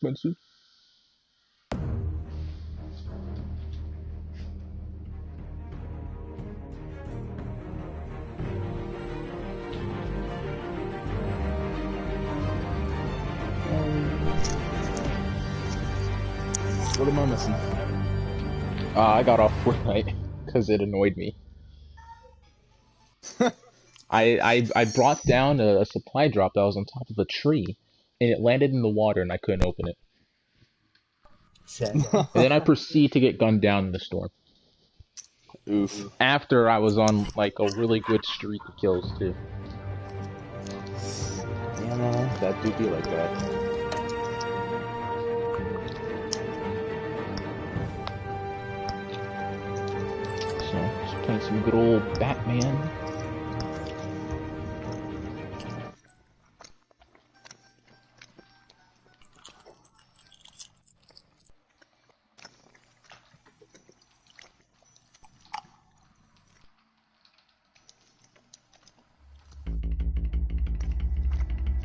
expensive. What am I missing? I got off Fortnite because it annoyed me. I brought down a supply drop that was on top of a tree, and it landed in the water, and I couldn't open it. And then I proceed to get gunned down in the storm. Oof. After I was on like a really good streak of kills too. Yeah, no, that do be like that. So just playing some good old Batman.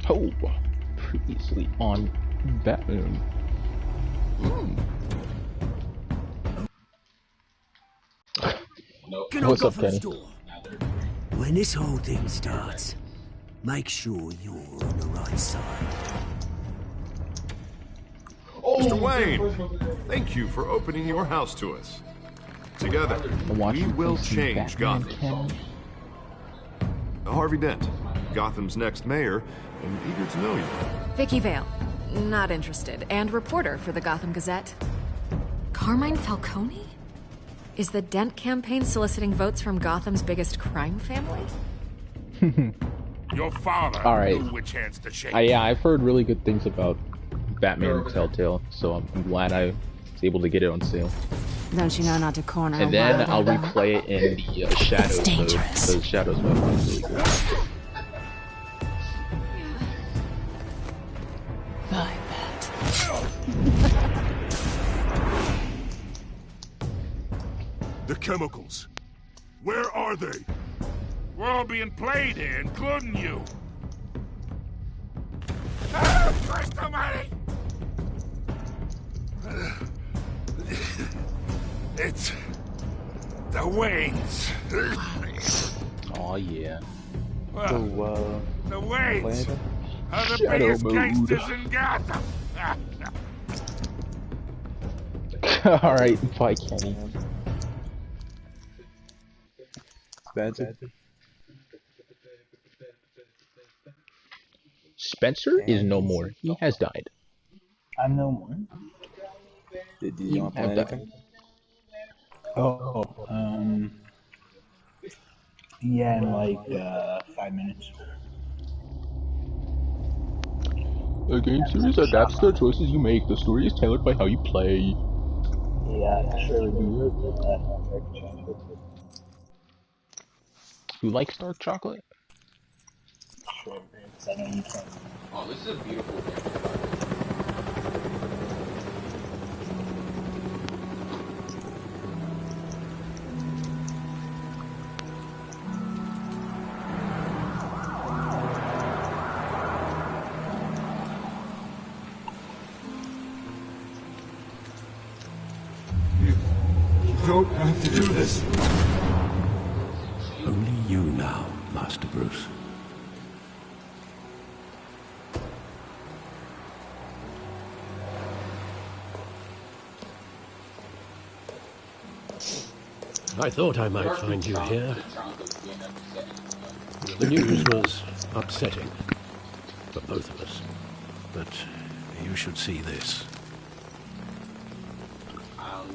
Oh, previously on Batman. What's up, Kenny? When this whole thing starts, make sure you're on the right side. Mr. Wayne, thank you for opening your house to us. Together, we will change Gotham. Harvey Dent, Gotham's next mayor, and eager to know you. Vicky Vale, not interested, and reporter for the Gotham Gazette. Carmine Falcone? Is the Dent campaign soliciting votes from Gotham's biggest crime family? Your father knew which hands to shake. Yeah, I've heard really good things about Batman and Telltale, so I'm glad I was able to get it on sale. Don't you know not to corner? And then I'll replay it in the Shadows mode. The Shadows mode is really good. I bet. The chemicals. Where are they? We're all being played here, including you. Ah, Christ almighty! It's the Waynes. Oh yeah. Well, the Waynes are the Shadow biggest mode. gangsters in Gotham. Alright, bye Kenny. Spencer is no more. He has died. I'm no more. Did you want to play anything? Yeah, in like 5 minutes. A game series adapts to the choices you make. The story is tailored by how you play. Yeah, sure. You like dark chocolate? Sure, I know you can. Oh, this is a beautiful game. You don't have to do this. Only you now, Master Bruce. I thought I might find you here. The news was upsetting for both of us, but you should see this.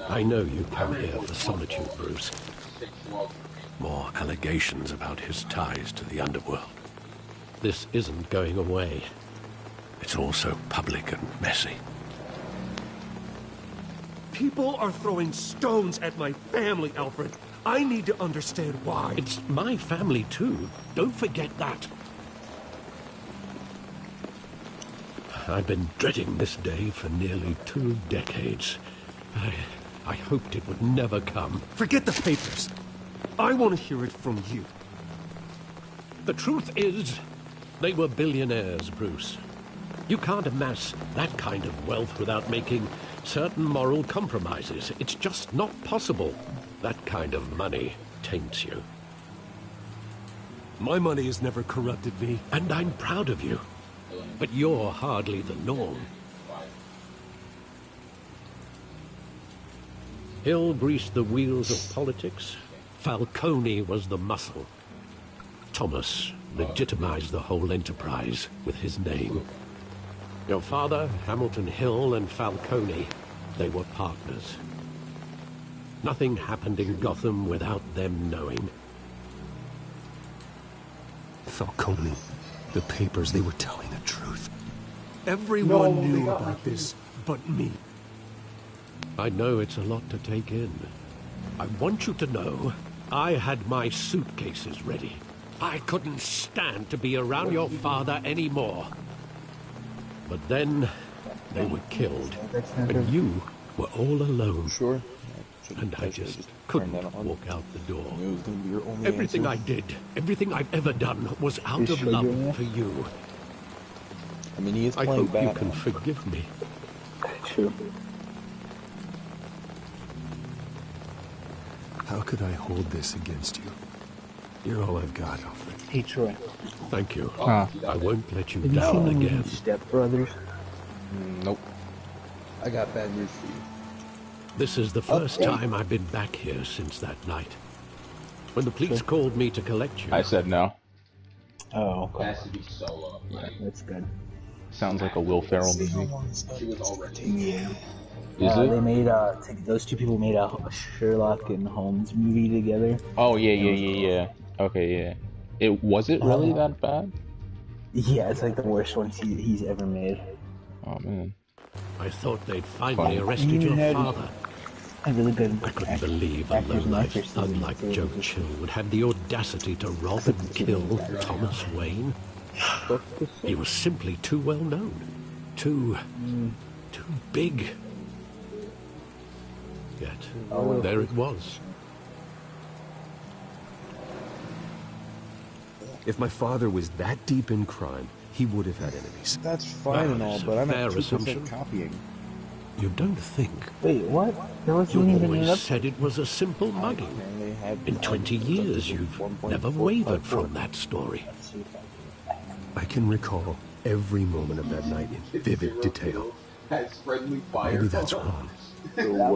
I know you come here for solitude, Bruce. More allegations about his ties to the underworld. This isn't going away. It's all so public and messy. People are throwing stones at my family, Alfred. I need to understand why. It's my family, too. Don't forget that. I've been dreading this day for nearly 2 decades. I hoped it would never come. Forget the papers. I want to hear it from you. The truth is, they were billionaires, Bruce. You can't amass that kind of wealth without making certain moral compromises. It's just not possible. That kind of money taints you. My money has never corrupted me. And I'm proud of you. But you're hardly the norm. Hill greased the wheels of politics. Falcone was the muscle. Thomas legitimized the whole enterprise with his name. Your father, Hamilton Hill, and Falcone, they were partners. Nothing happened in Gotham without them knowing. Falcone, the papers, they were telling the truth. Everyone knew about this but me. I know it's a lot to take in. I want you to know I had my suitcases ready. I couldn't stand to be around your father anymore. But then they were killed, and you were all alone. Sure. And I just couldn't walk out the door. Everything I did, everything I've ever done, was out of love for you. I mean, he is I playing hope bad. you can forgive me. True. How could I hold this against you? You're all I've got, Alfred. Hey, Troy. Thank you. Huh. I won't let you Have you down seen again. Step Brothers? Nope. I got bad news for you. This is the first time I've been back here since that night. When the police called me to collect you. I said no. Oh, okay. Has to be solo. That's good. Sounds like a Will Ferrell movie. Yeah. Is it? They made those two people made a Sherlock and Holmes movie together. Oh yeah. Okay, yeah. Was it really that bad? Yeah, it's like the worst one he's ever made. Oh man. I thought they'd finally arrested your father. A really good. I couldn't believe a low-life thug like Joe Chill would have the audacity to rob and kill Thomas Wayne. He was simply too well known. Too big. Yet, there it was. If my father was that deep in crime, he would have had enemies. That's fine and all, but I'm at 2% assumption. copying. You don't think? Wait, what? There wasn't You even always enough. said it was a simple mugging. In 20 years, you've never wavered from that story. I can recall every moment of that night in vivid detail. Maybe that's wrong.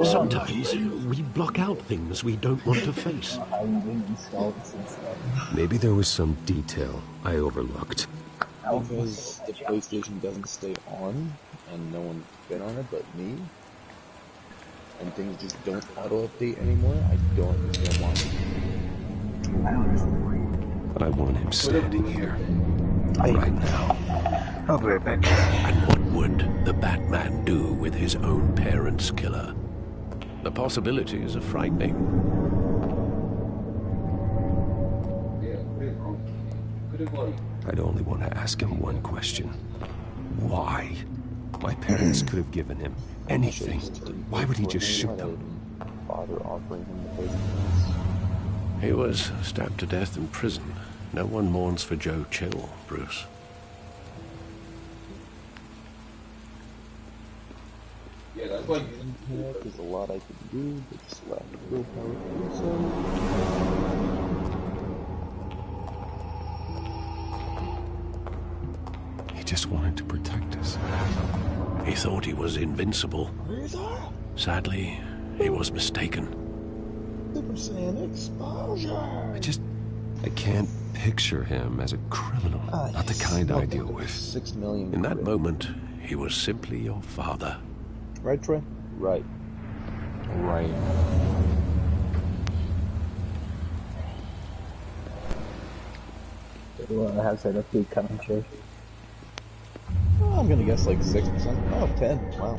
Sometimes we block out things we don't want to face. Maybe there was some detail I overlooked. Because the PlayStation doesn't stay on, and no one's been on it but me, and things just don't auto-update anymore, I don't understand why. I want him standing here, right now. I'll be right back. And what would the Batman do with his own parents' killer? The possibilities are frightening. I'd only want to ask him one question. Why? My parents could have given him anything. Why would he just shoot them? Father offering him the poison. He was stabbed to death in prison. No one mourns for Joe Chill, Bruce. Yeah, that's like There's a lot I could do, but just lack of willpower to do so. He just wanted to protect us. He thought he was invincible. Sadly, he was mistaken. I can't picture him as a criminal. Not the kind I deal with. 6 million. In that moment, he was simply your father. Right, Troy? Right. Right. Well, how's that update coming, Trey? Oh, I'm gonna guess like 6%. Oh, 10. Wow.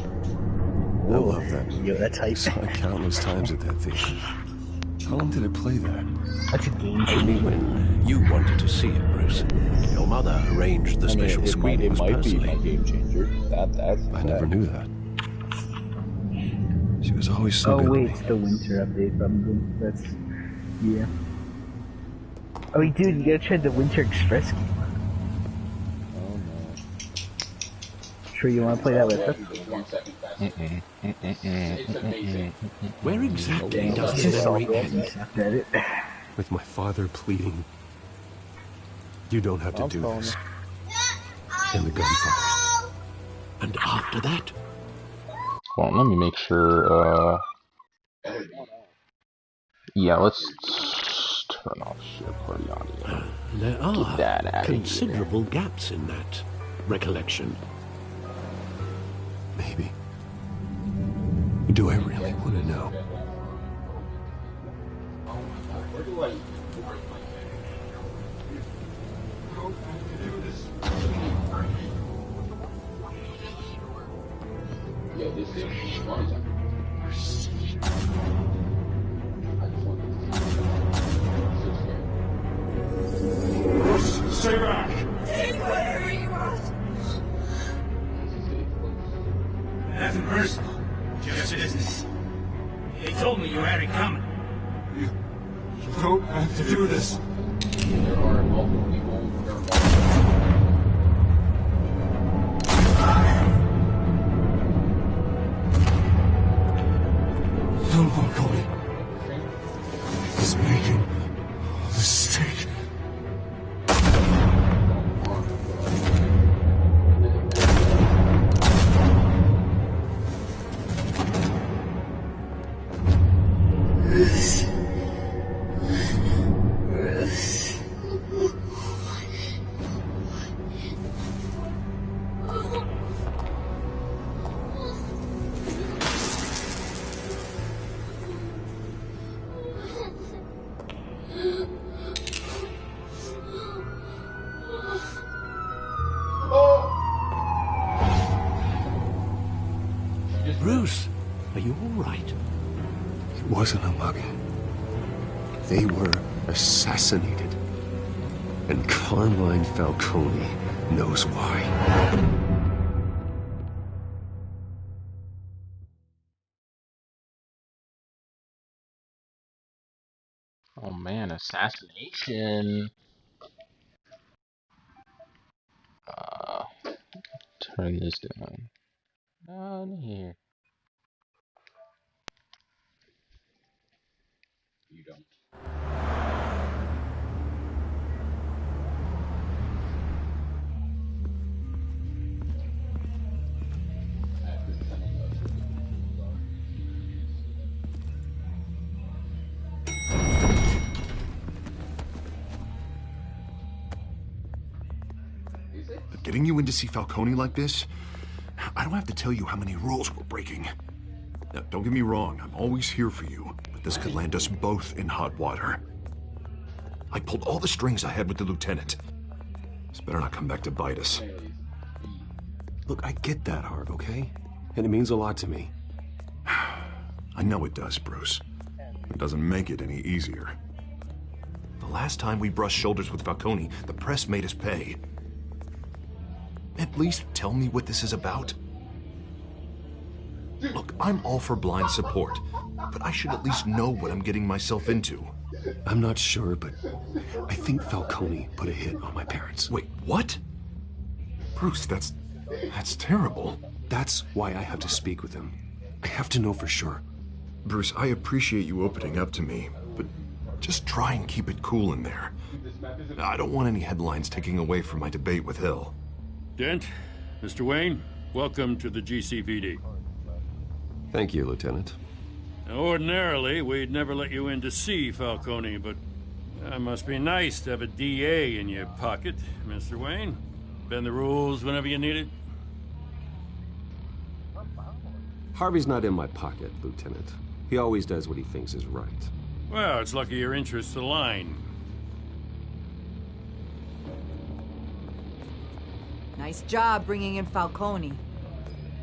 I love that. Yo, that's hype. Saw it countless times at that theater. How long did it play there? That's a game Only changer. when you wanted to see it, Bruce. Your mother arranged the special screenings It might be my personally. game changer. That's I never knew that. She was always so Oh good wait, to it's me. the winter update probably. That's yeah. Oh dude, you gotta try the Winter Express game. Oh no. Sure you want to play that with us? Where exactly does the Just memory softball. end? Sucked at it. With my father pleading, you don't have to I'm do calling this. it. And the gunfire. And after that? Hold on, let me make sure, yeah, let's turn off share party audio. There Get that are out of considerable gaps in that recollection. Maybe. Do I really want to know? Yeah, this is one time. Stay back! Take whatever you want. Nothing personal. Just business. He told me you had it coming. You don't have to do this. There are multiple people. Don Falcone is making a mistake. Bruce. Bruce. Bruce, are you all right? It wasn't a mugging. They were assassinated. And Carmine Falcone knows why. Oh man, assassination. Turn this down. Down here. You don't. Getting you in to see Falcone like this? I don't have to tell you how many rules we're breaking. Now, don't get me wrong, I'm always here for you, but this could land us both in hot water. I pulled all the strings I had with the lieutenant. This better not come back to bite us. Look, I get that, Harv, okay? And it means a lot to me. I know it does, Bruce. It doesn't make it any easier. The last time we brushed shoulders with Falcone, the press made us pay. At least tell me what this is about. Look, I'm all for blind support, but I should at least know what I'm getting myself into. I'm not sure, but I think Falcone put a hit on my parents. Wait, what? Bruce, that's terrible. That's why I have to speak with him. I have to know for sure. Bruce, I appreciate you opening up to me, but just try and keep it cool in there. I don't want any headlines taking away from my debate with Hill. Dent, Mr. Wayne, welcome to the GCPD. Thank you, Lieutenant. Now, ordinarily, we'd never let you in to see Falcone, but that must be nice to have a DA in your pocket, Mr. Wayne. Bend the rules whenever you need it. Harvey's not in my pocket, Lieutenant. He always does what he thinks is right. Well, it's lucky your interests align. Nice job bringing in Falcone.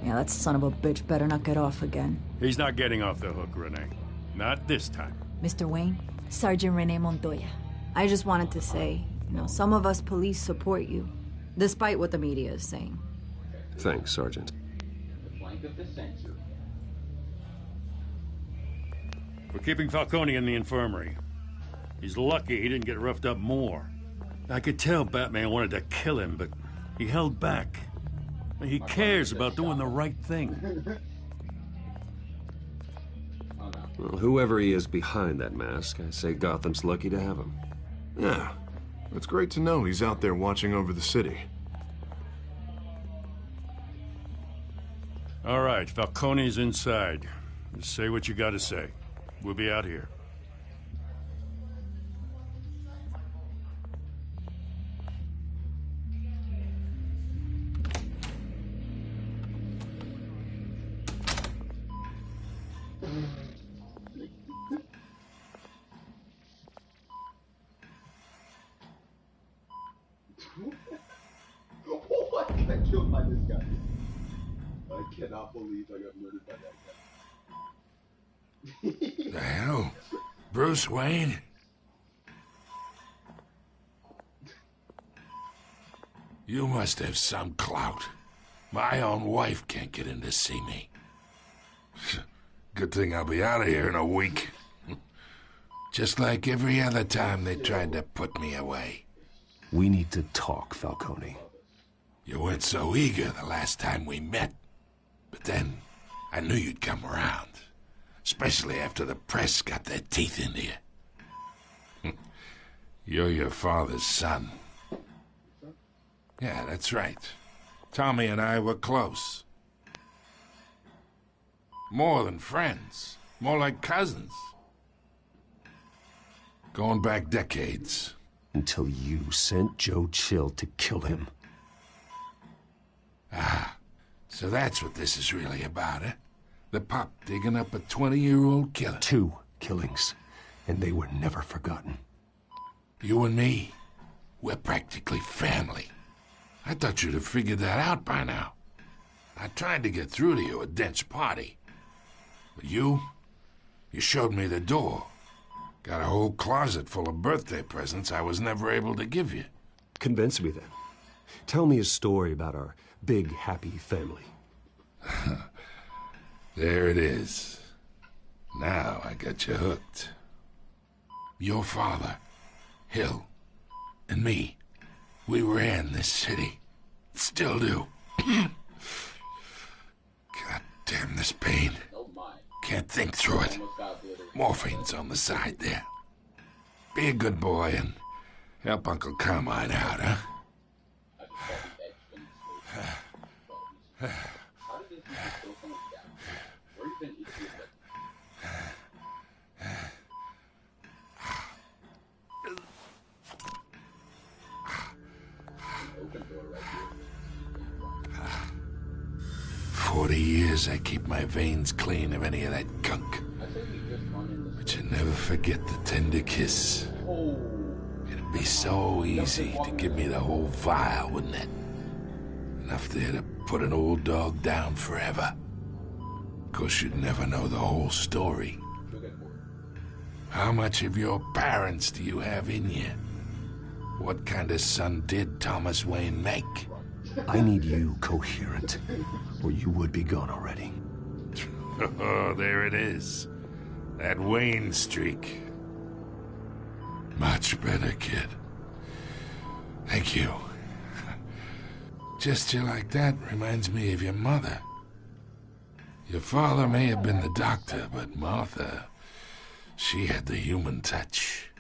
Yeah, that son of a bitch better not get off again. He's not getting off the hook, Renee. Not this time. Mr. Wayne, Sergeant Renee Montoya. I just wanted to say, some of us police support you, despite what the media is saying. Thanks, Sergeant. The flank of the censor. We're keeping Falcone in the infirmary. He's lucky he didn't get roughed up more. I could tell Batman wanted to kill him, but he held back. He cares about doing the right thing. Well, whoever he is behind that mask, I say Gotham's lucky to have him. Yeah, it's great to know he's out there watching over the city. All right, Falcone's inside. Just say what you gotta say. We'll be out here. Oh, I got killed by this guy. I cannot believe I got murdered by that guy. The hell? Bruce Wayne? You must have some clout. My own wife can't get in to see me. Good thing I'll be out of here in a week. Just like every other time they tried to put me away. We need to talk, Falcone. You weren't so eager the last time we met. But then, I knew you'd come around. Especially after the press got their teeth into you. You're your father's son. Yeah, that's right. Tommy and I were close. More than friends. More like cousins. Going back decades. Until you sent Joe Chill to kill him. Ah, so that's what this is really about, eh? The pup digging up a 20-year-old killer. 2 killings, and they were never forgotten. You and me, we're practically family. I thought you'd have figured that out by now. I tried to get through to you at Dent's party. But you showed me the door. Got a whole closet full of birthday presents I was never able to give you. Convince me then. Tell me a story about our big, happy family. There it is. Now I got you hooked. Your father, Hill, and me, we ran this city. Still do. God damn this pain. Can't think through it. Morphine's on the side there. Be a good boy and help Uncle Carmine out, huh? 40 years I keep my veins clean of any of that gunk. But you never forget the tender kiss. It'd be so easy to give me the whole vial, wouldn't it? Enough there to put an old dog down forever. Of course, you'd never know the whole story. How much of your parents do you have in you? What kind of son did Thomas Wayne make? I need you coherent, or you would be gone already. Oh, there it is. That Wayne streak. Much better, kid. Thank you. Gesture like that reminds me of your mother. Your father may have been the doctor, but Martha, she had the human touch.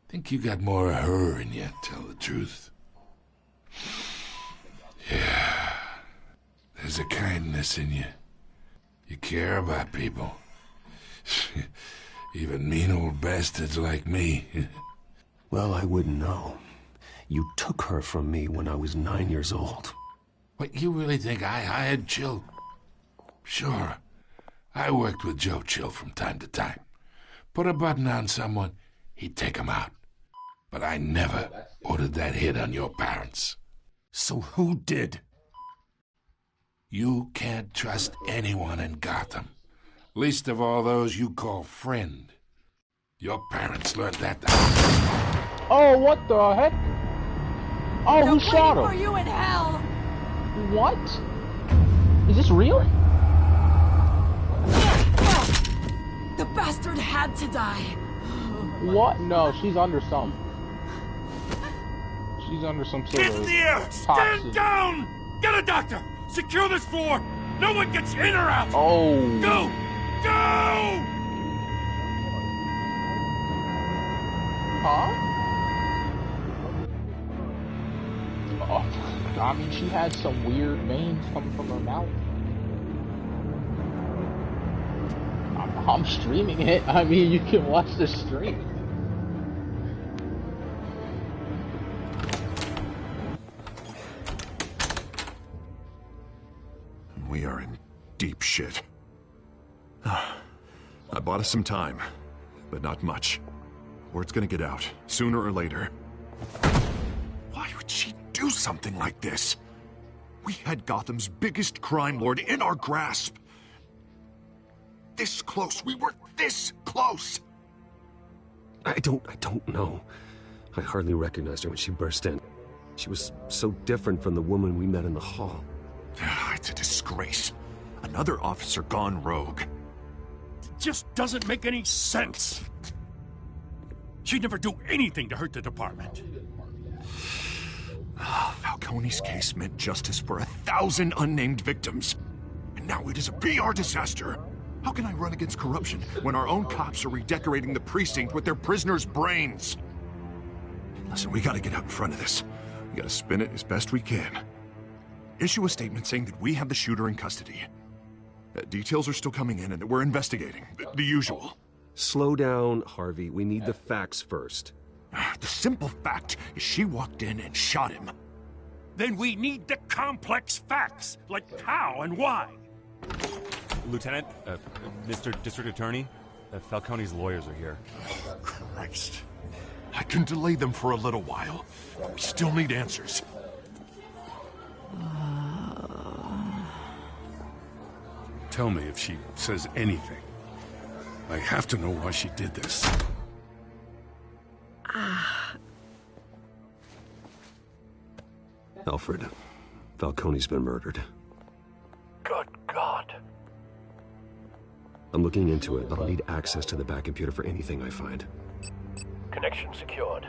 Think you got more of her in you, tell the truth. Yeah. There's a kindness in you. You care about people. Even mean old bastards like me. Well, I wouldn't know. You took her from me when I was 9 years old. What, you really think I hired Chill? Sure. I worked with Joe Chill from time to time. Put a button on someone, he'd take him out. But I never ordered that hit on your parents. So who did? You can't trust anyone in Gotham. Least of all those you call friend. Your parents learned that. Oh, what the heck? Oh, who shot him? For you in hell. What? Is this real? The bastard had to die. What? No, she's under some. She's under some sort of Stand down! Get a doctor! Secure this floor! No one gets in or out! Oh! Go! Go! Huh? Oh, I mean, she had some weird veins coming from her mouth. I'm streaming it. I mean, you can watch the stream. We are in deep shit. I bought us some time, but not much. Word's gonna get out, sooner or later. Why would she do something like this? We had Gotham's biggest crime lord in our grasp. This close. We were this close. I don't know. I hardly recognized her when she burst in. She was so different from the woman we met in the hall. It's a disgrace. Another officer gone rogue. It just doesn't make any sense. She'd never do anything to hurt the department. Falcone's case meant justice for 1,000 unnamed victims. And now it is a PR disaster. How can I run against corruption when our own cops are redecorating the precinct with their prisoners' brains? Listen, we gotta get out in front of this. We gotta spin it as best we can. Issue a statement saying that we have the shooter in custody. Details are still coming in and that we're investigating. The usual. Slow down, Harvey. We need the facts first. The simple fact is she walked in and shot him. Then we need the complex facts, like how and why. Lieutenant, Mr. District Attorney, Falcone's lawyers are here. Oh, Christ. I can delay them for a little while. We still need answers. Tell me if she says anything. I have to know why she did this. Alfred, Falcone's been murdered. Good God. I'm looking into it, but I'll need access to the back computer for anything I find. Connection secured.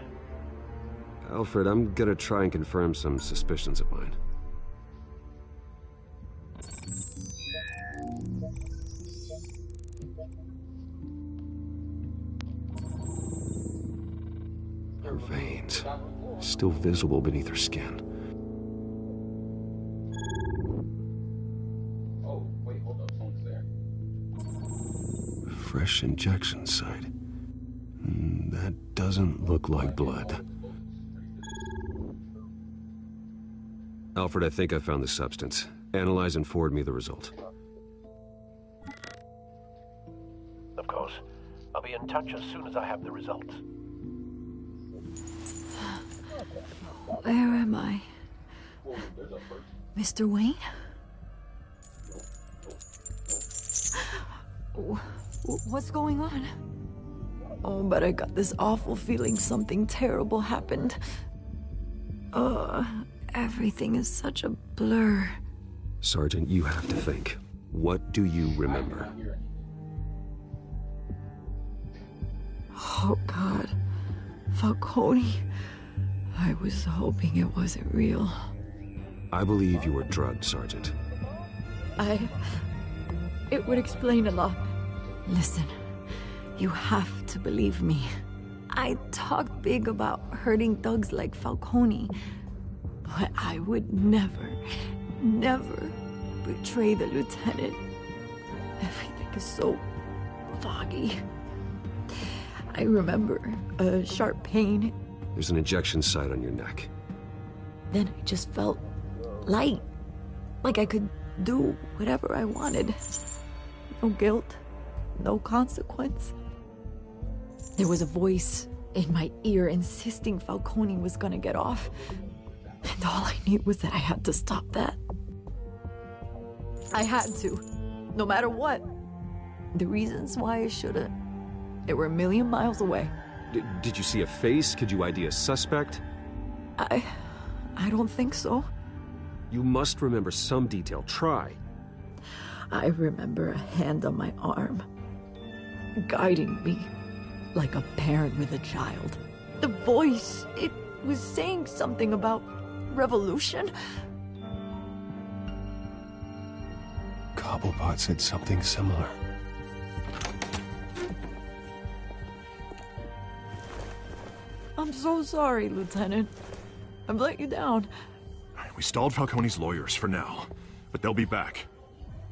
Alfred, I'm gonna try and confirm some suspicions of mine. Her veins, still visible beneath her skin. Oh, wait, hold up, someone's there. Fresh injection site. That doesn't look like blood. Alfred, I think I found the substance. Analyze and forward me the result. Of course. I'll be in touch as soon as I have the results. Where am I? Mr. Wayne? What's going on? Oh, but I got this awful feeling something terrible happened. Everything is such a blur. Sergeant, you have to think. What do you remember? Oh, God. Falcone. I was hoping it wasn't real. I believe you were drugged, Sergeant. It would explain a lot. Listen, you have to believe me. I talked big about hurting thugs like Falcone, but I would never betray the lieutenant. Everything is so foggy. I remember a sharp pain. There's an injection site on your neck. Then I just felt light. Like I could do whatever I wanted. No guilt, no consequence. There was a voice in my ear insisting Falcone was gonna get off. And all I knew was that I had to stop that. I had to, no matter what. The reasons why I shouldn't, they were a million miles away. Did you see a face? Could you ID a suspect? I don't think so. You must remember some detail. Try. I remember a hand on my arm, guiding me like a parent with a child. The voice, it was saying something about revolution. Cobblepot said something similar. I'm so sorry, Lieutenant. I've let you down. We stalled Falcone's lawyers for now, but they'll be back.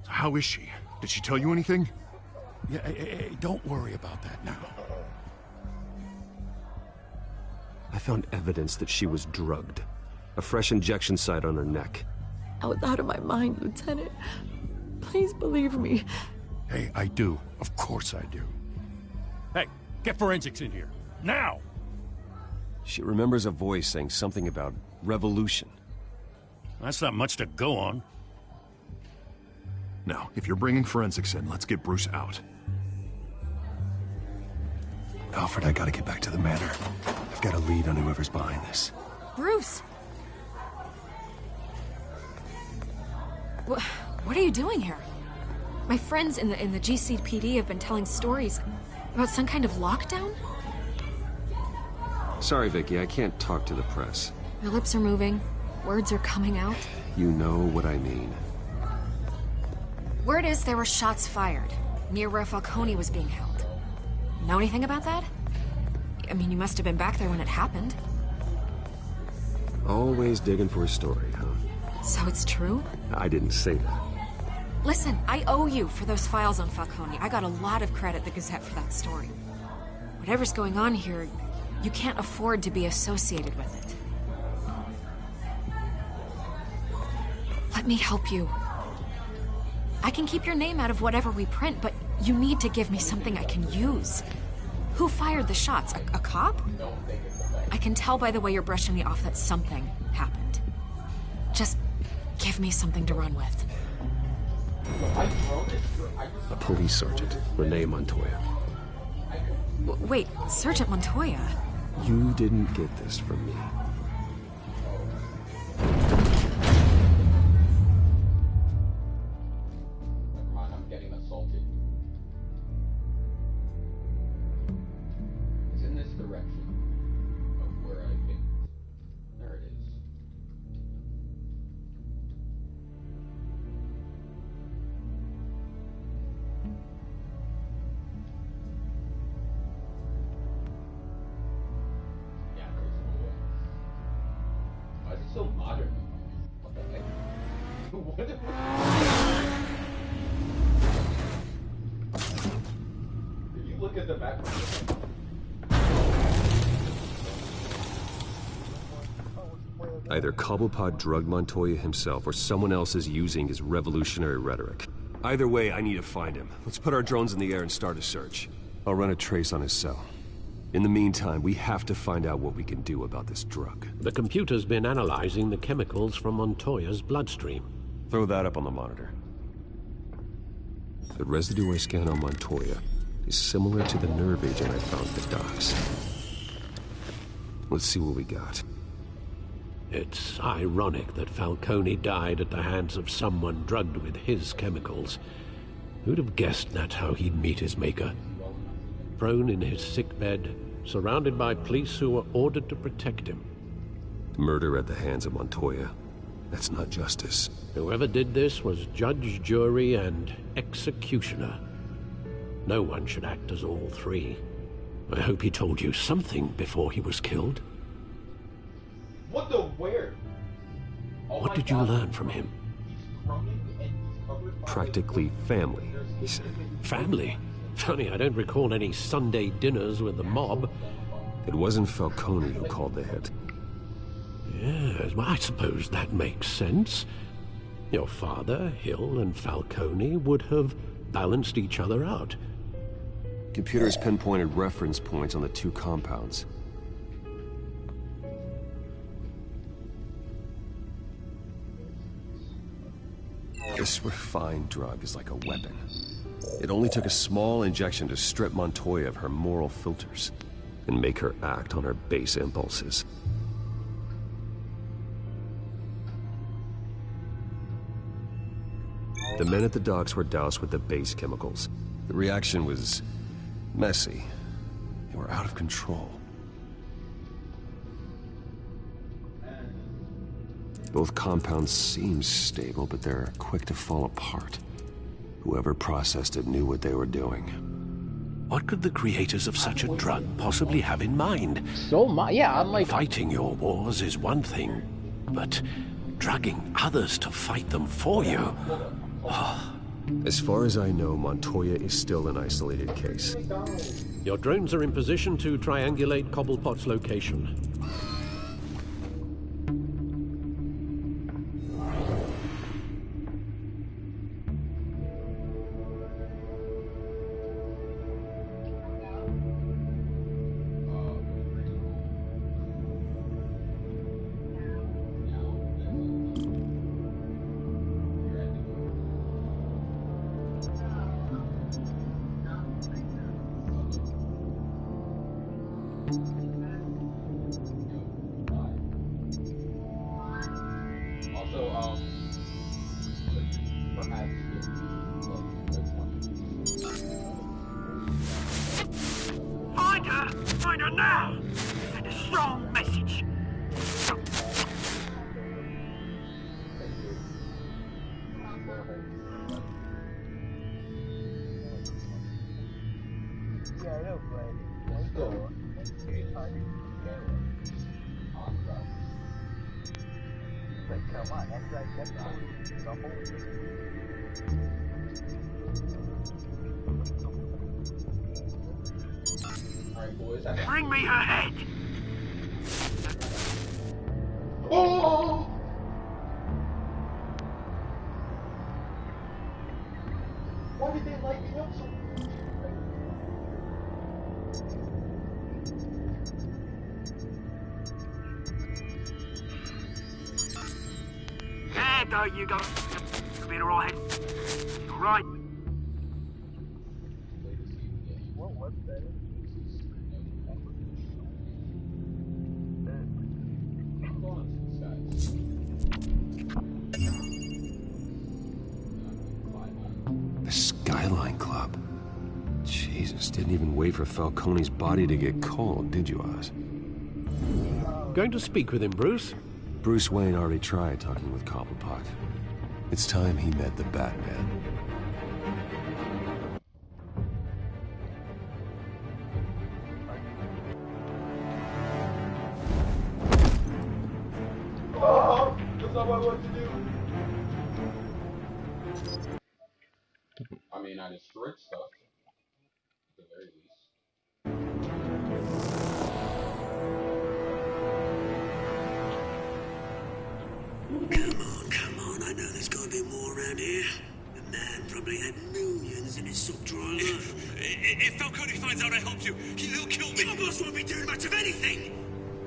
So how is she? Did she tell you anything? Yeah, hey, don't worry about that now. I found evidence that she was drugged. A fresh injection site on her neck. I was out of my mind, Lieutenant. Please believe me. Hey, I do. Of course I do. Hey, get forensics in here. Now! She remembers a voice saying something about revolution. That's not much to go on. Now, if you're bringing forensics in, let's get Bruce out. Alfred, I gotta get back to the manor. I've got a lead on whoever's behind this. Bruce! What are you doing here? My friends in the GCPD have been telling stories about some kind of lockdown? Sorry, Vicky, I can't talk to the press. Your lips are moving. Words are coming out. You know what I mean. Word is there were shots fired near where Falcone was being held. Know anything about that? I mean, you must have been back there when it happened. Always digging for a story, huh? So it's true? I didn't say that. Listen, I owe you for those files on Falcone. I got a lot of credit at the Gazette for that story. Whatever's going on here, you can't afford to be associated with it. Let me help you. I can keep your name out of whatever we print, but you need to give me something I can use. Who fired the shots? A cop? I can tell by the way you're brushing me off that something happened. Just give me something to run with. A police sergeant, Renee Montoya. Wait, Sergeant Montoya? You didn't get this from me. I'm getting assaulted. It's in this direction of where I've been. There it is. Yeah, there's no way. Why is it so modern? What the heck? What the If you look at the background. Either Cobblepot drugged Montoya himself, or someone else is using his revolutionary rhetoric. Either way, I need to find him. Let's put our drones in the air and start a search. I'll run a trace on his cell. In the meantime, we have to find out what we can do about this drug. The computer's been analyzing the chemicals from Montoya's bloodstream. Throw that up on the monitor. The residue I scan on Montoya is similar to the nerve agent I found at the docks. Let's see what we got. It's ironic that Falcone died at the hands of someone drugged with his chemicals. Who'd have guessed that's how he'd meet his maker? Prone in his sickbed, surrounded by police who were ordered to protect him. Murder at the hands of Montoya. That's not justice. Whoever did this was judge, jury, and executioner. No one should act as all three. I hope he told you something before he was killed. What the where? Oh What did you learn from him? Practically family, he said. Family? Funny, I don't recall any Sunday dinners with the mob. It wasn't Falcone who called the hit. Yes, well, I suppose that makes sense. Your father, Hill, and Falcone would have balanced each other out. Computers pinpointed reference points on the two compounds. This refined drug is like a weapon. It only took a small injection to strip Montoya of her moral filters and make her act on her base impulses. The men at the docks were doused with the base chemicals. The reaction was messy. They were out of control. Both compounds seem stable, but they're quick to fall apart. Whoever processed it knew what they were doing. What could the creators of such a drug possibly have in mind? Yeah, I'm like... Fighting your wars is one thing, but drugging others to fight them for you... Oh. As far as I know, Montoya is still an isolated case. Your drones are in position to triangulate Cobblepot's location. Find her now! Send a strong message! Bring me her head! Oh! Why did they light me up so? There you go. You'll be alright. Alright. The Skyline Club. Jesus, didn't even wait for Falcone's body to get cold, did you, Oz? Going to speak with him, Bruce? Bruce Wayne already tried talking with Cobblepot. It's time he met the Batman. Oh, that's not what I want to do. I mean, I destroyed stuff. At the very least. Come on, I know there's gotta be more around here. The man probably had millions in his sub-drawer. If Falcone finds out I helped you, he'll kill me. Your boss won't be doing much of anything.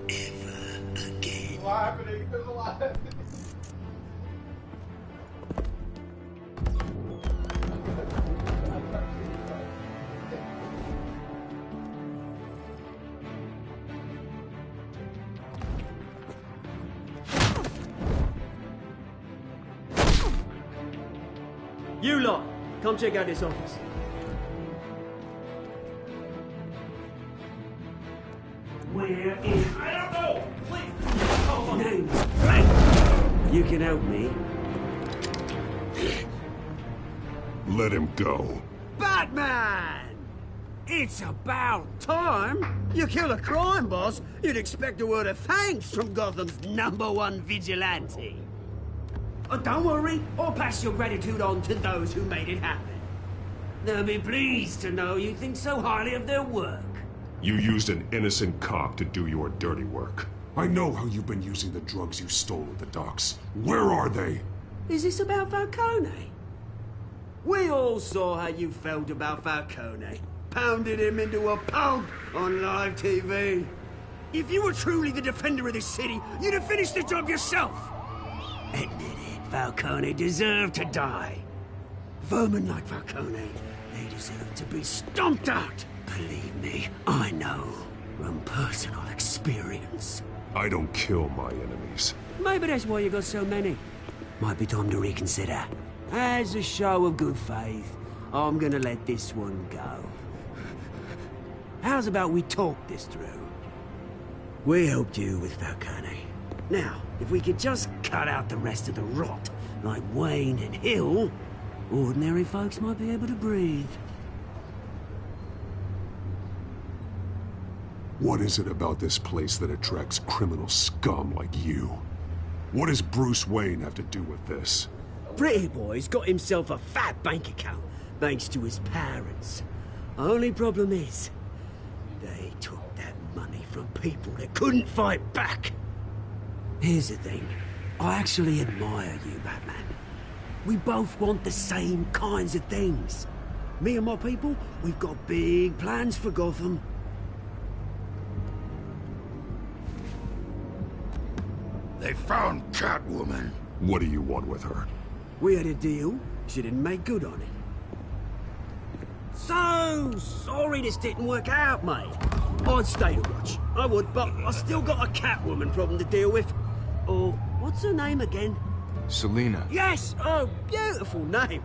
Ever again. What's happening? There's a lot. You lot, come check out this office. Where is... I don't know! Please! Names. You can help me. Let him go. Batman! It's about time. You kill a crime boss, you'd expect a word of thanks from Gotham's #1 vigilante. Oh, don't worry, I'll pass your gratitude on to those who made it happen. They'll be pleased to know you think so highly of their work. You used an innocent cop to do your dirty work. I know how you've been using the drugs you stole at the docks. Where are they? Is this about Falcone? We all saw how you felt about Falcone. Pounded him into a pulp on live TV. If you were truly the defender of this city, you'd have finished the job yourself. Admit it, Falcone deserved to die. Vermin like Falcone, they deserve to be stomped out. Believe me, I know from personal experience. I don't kill my enemies. Maybe that's why you got so many. Might be time to reconsider. As a show of good faith, I'm gonna let this one go. How's about we talk this through? We helped you with Falcone. Now, if we could just cut out the rest of the rot, like Wayne and Hill, ordinary folks might be able to breathe. What is it about this place that attracts criminal scum like you? What does Bruce Wayne have to do with this? Pretty boy's got himself a fat bank account, thanks to his parents. Only problem is, they took that money from people that couldn't fight back. Here's the thing. I actually admire you, Batman. We both want the same kinds of things. Me and my people, we've got big plans for Gotham. They found Catwoman. What do you want with her? We had a deal. She didn't make good on it. So sorry this didn't work out, mate. I'd stay to watch. I would, but I still got a Catwoman problem to deal with. Oh, what's her name again? Selina. Yes! Oh, beautiful name.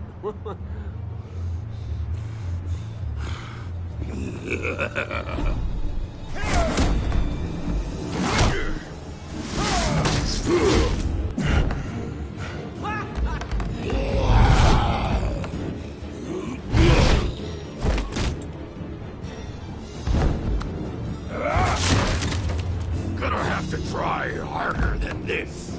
Gonna have to try harder than this.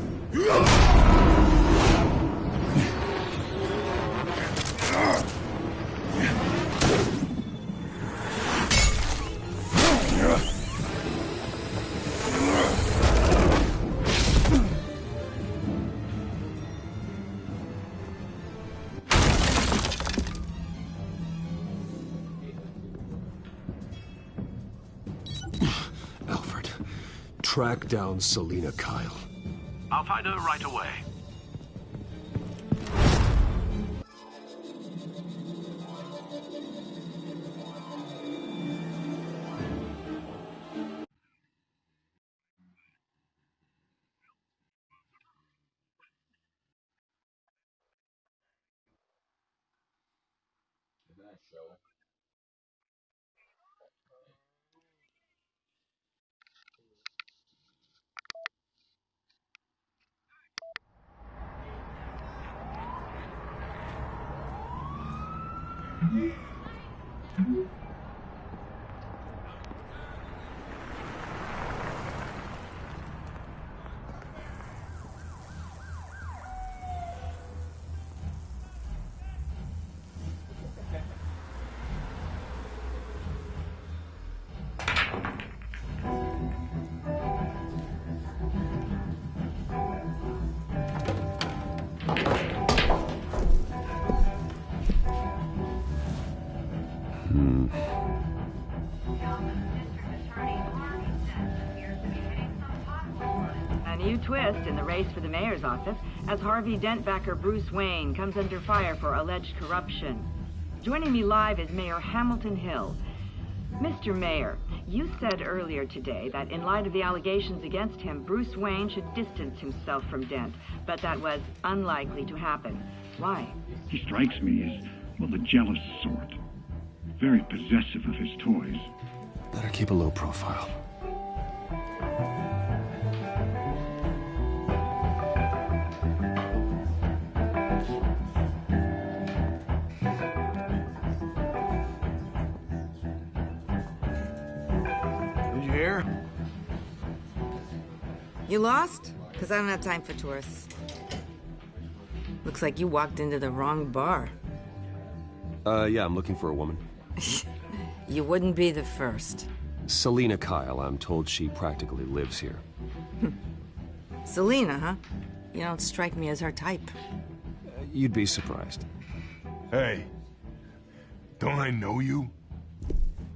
Alfred, track down Selina Kyle. I'll find her right away. A new twist in the race for the mayor's office as Harvey Dent backer Bruce Wayne comes under fire for alleged corruption. Joining me live is Mayor Hamilton Hill. Mr. Mayor, you said earlier today that in light of the allegations against him, Bruce Wayne should distance himself from Dent, but that was unlikely to happen. Why? He strikes me as, well, the jealous sort. Very possessive of his toys. Better keep a low profile. You lost? Because I don't have time for tourists. Looks like you walked into the wrong bar. Yeah, I'm looking for a woman. You wouldn't be the first. Selina Kyle, I'm told she practically lives here. Selina, huh? You don't strike me as her type. You'd be surprised. Hey, don't I know you?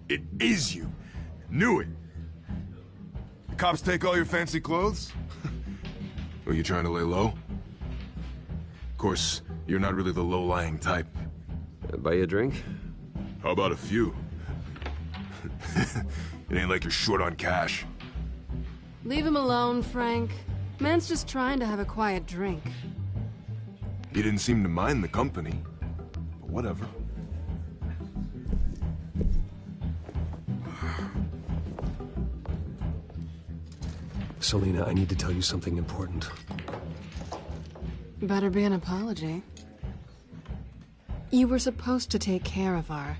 It is you. Knew it. The cops take all your fancy clothes? Are you trying to lay low? Of course, you're not really the low-lying type. Buy you a drink? How about a few? It ain't like you're short on cash. Leave him alone, Frank. Man's just trying to have a quiet drink. He didn't seem to mind the company. But whatever. Selina, I need to tell you something important. Better be an apology. You were supposed to take care of our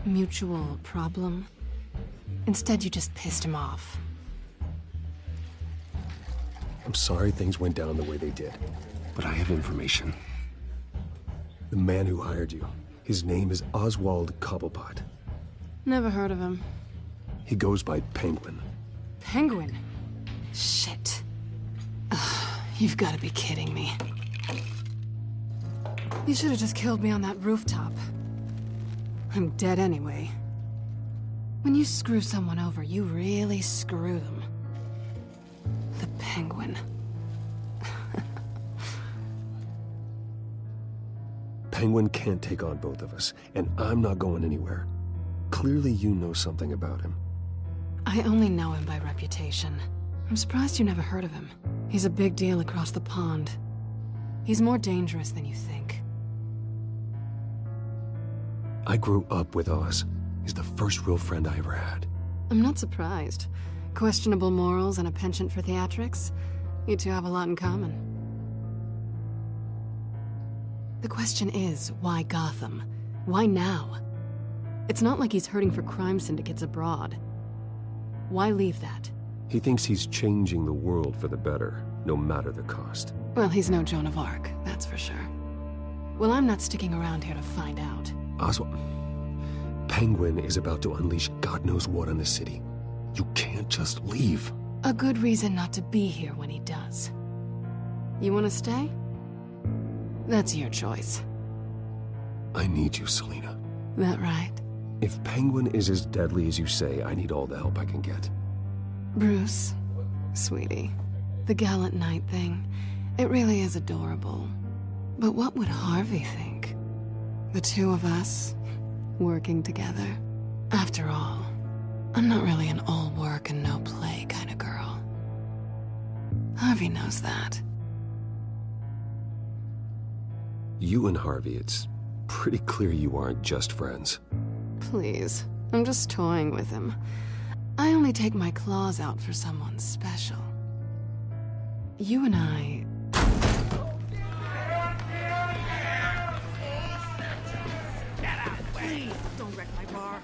mutual problem. Instead, you just pissed him off. I'm sorry things went down the way they did, but I have information. The man who hired you, his name is Oswald Cobblepot. Never heard of him. He goes by Penguin. Penguin? Shit. Ugh, you've got to be kidding me. You should have just killed me on that rooftop. I'm dead anyway. When you screw someone over, you really screw them. The Penguin. Penguin can't take on both of us, and I'm not going anywhere. Clearly you know something about him. I only know him by reputation. I'm surprised you never heard of him. He's a big deal across the pond. He's more dangerous than you think. I grew up with Oz. He's the first real friend I ever had. I'm not surprised. Questionable morals and a penchant for theatrics. You two have a lot in common. The question is, why Gotham? Why now? It's not like he's hurting for crime syndicates abroad. Why leave that? He thinks he's changing the world for the better, no matter the cost. Well, he's no Joan of Arc, that's for sure. Well, I'm not sticking around here to find out. Oswald, Penguin is about to unleash God knows what on the city. You can't just leave. A good reason not to be here when he does. You want to stay? That's your choice. I need you, Selina. That right? If Penguin is as deadly as you say, I need all the help I can get. Bruce, sweetie, the gallant knight thing, it really is adorable. But what would Harvey think? The two of us, working together. After all, I'm not really an all work and no play kind of girl. Harvey knows that. You and Harvey, it's pretty clear you aren't just friends. Please, I'm just toying with him. I only take my claws out for someone special. You and I... Please, don't wreck my bar.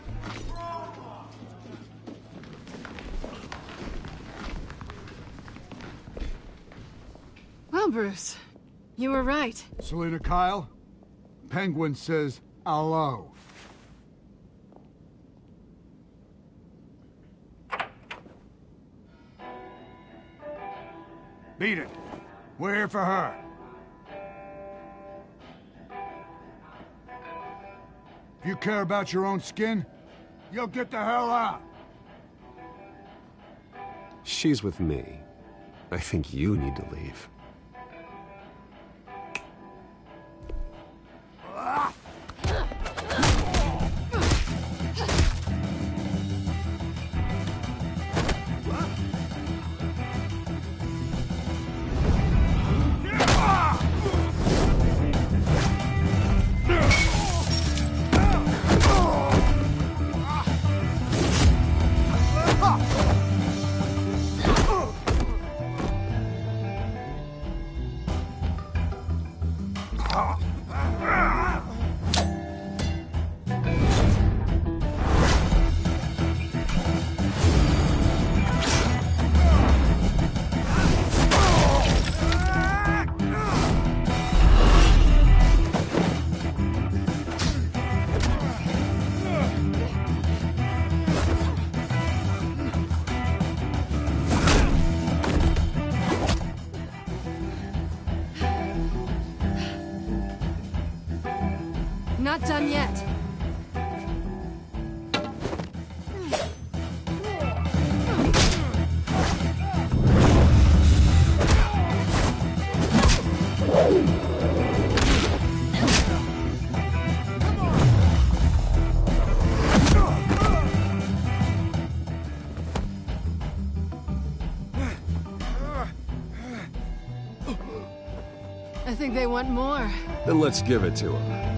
Well, Bruce, you were right. Selina Kyle, Penguin says hello. Beat it. We're here for her. If you care about your own skin, you'll get the hell out. She's with me. I think you need to leave. Not done yet. I think they want more. Then let's give it to them.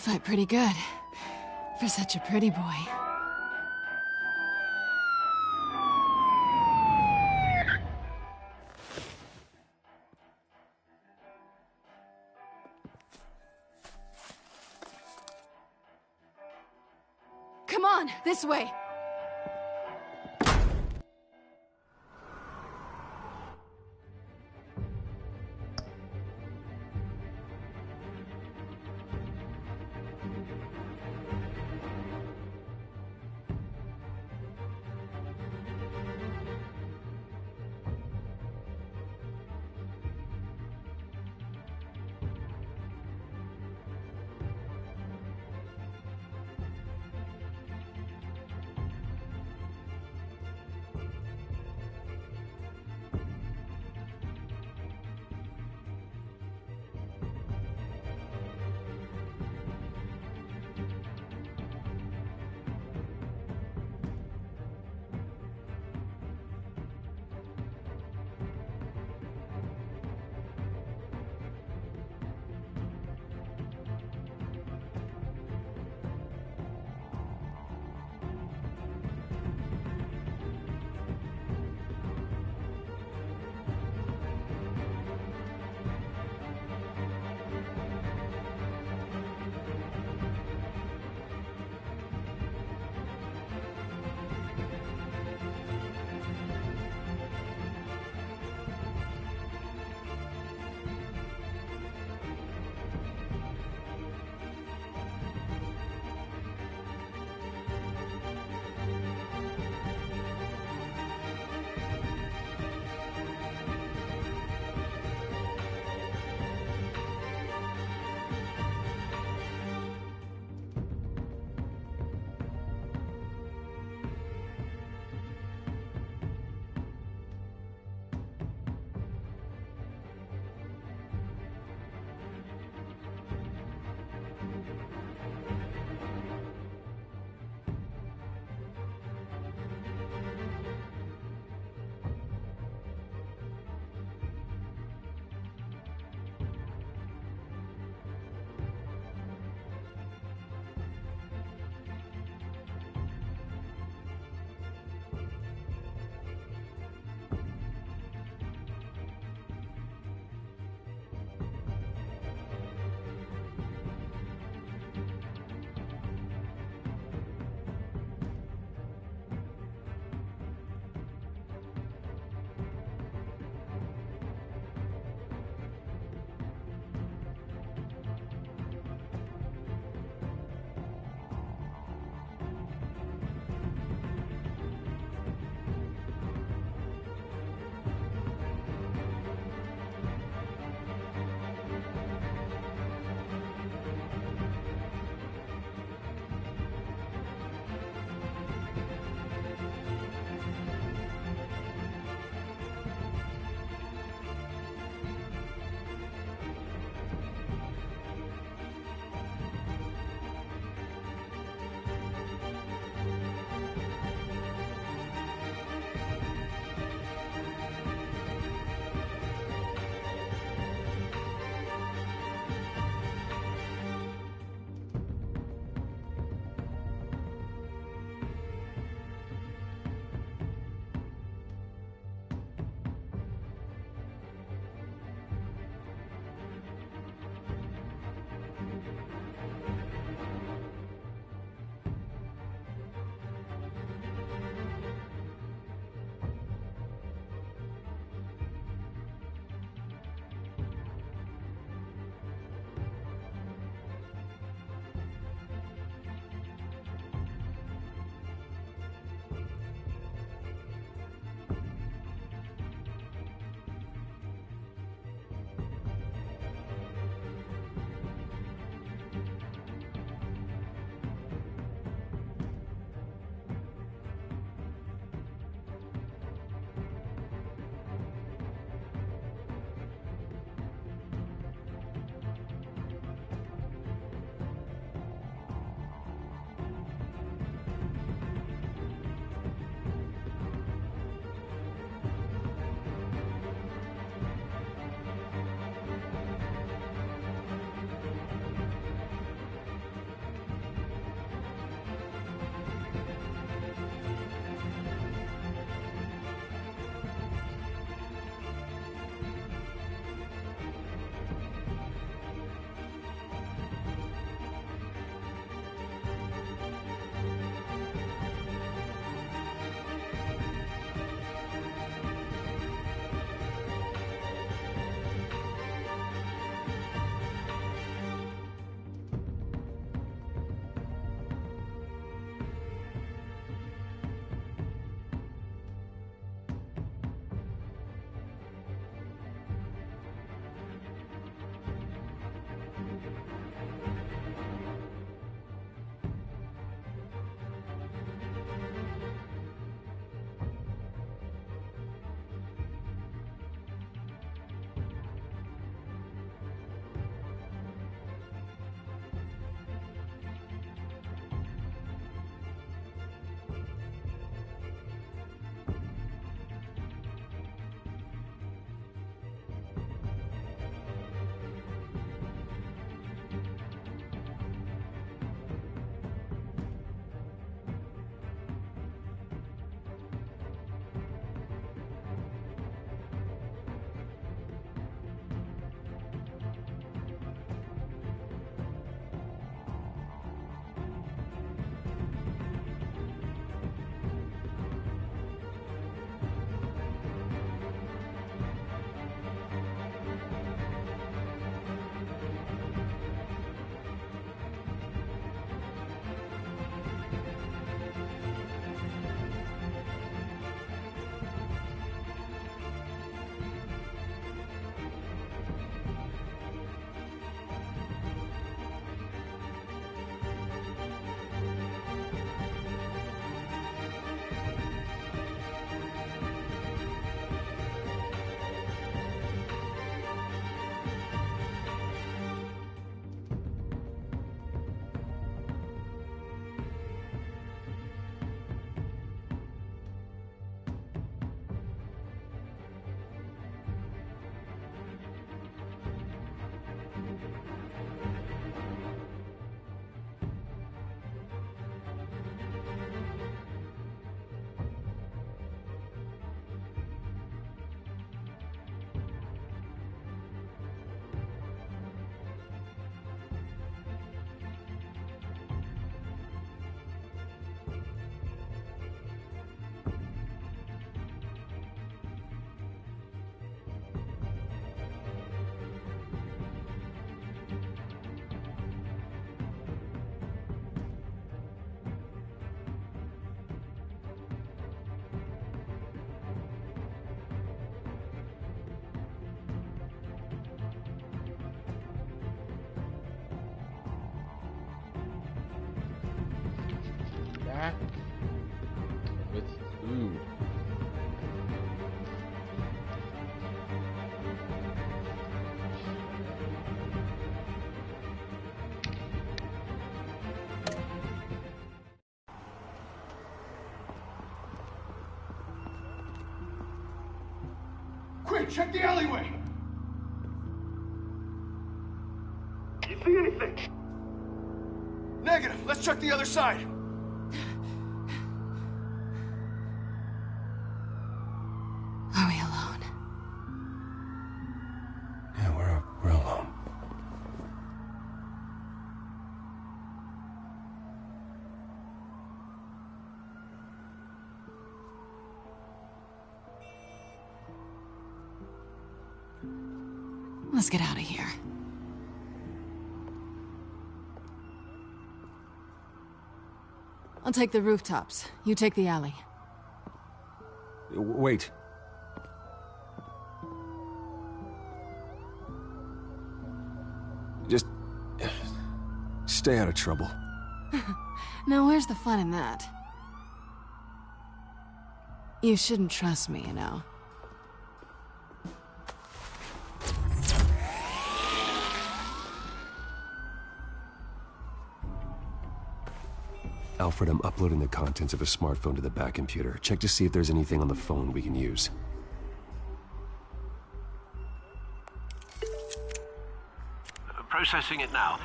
fight pretty good. For such a pretty boy. Come on, this way. Ooh. Quick, check the alleyway! You see anything? Negative. Let's check the other side. Are we alone? Yeah, we're alone. Let's get out of here. I'll take the rooftops. You take the alley. Wait. Just stay out of trouble. Now, where's the fun in that? You shouldn't trust me, you know. Alfred, I'm uploading the contents of a smartphone to the back computer. Check to see if there's anything on the phone we can use. Processing it now.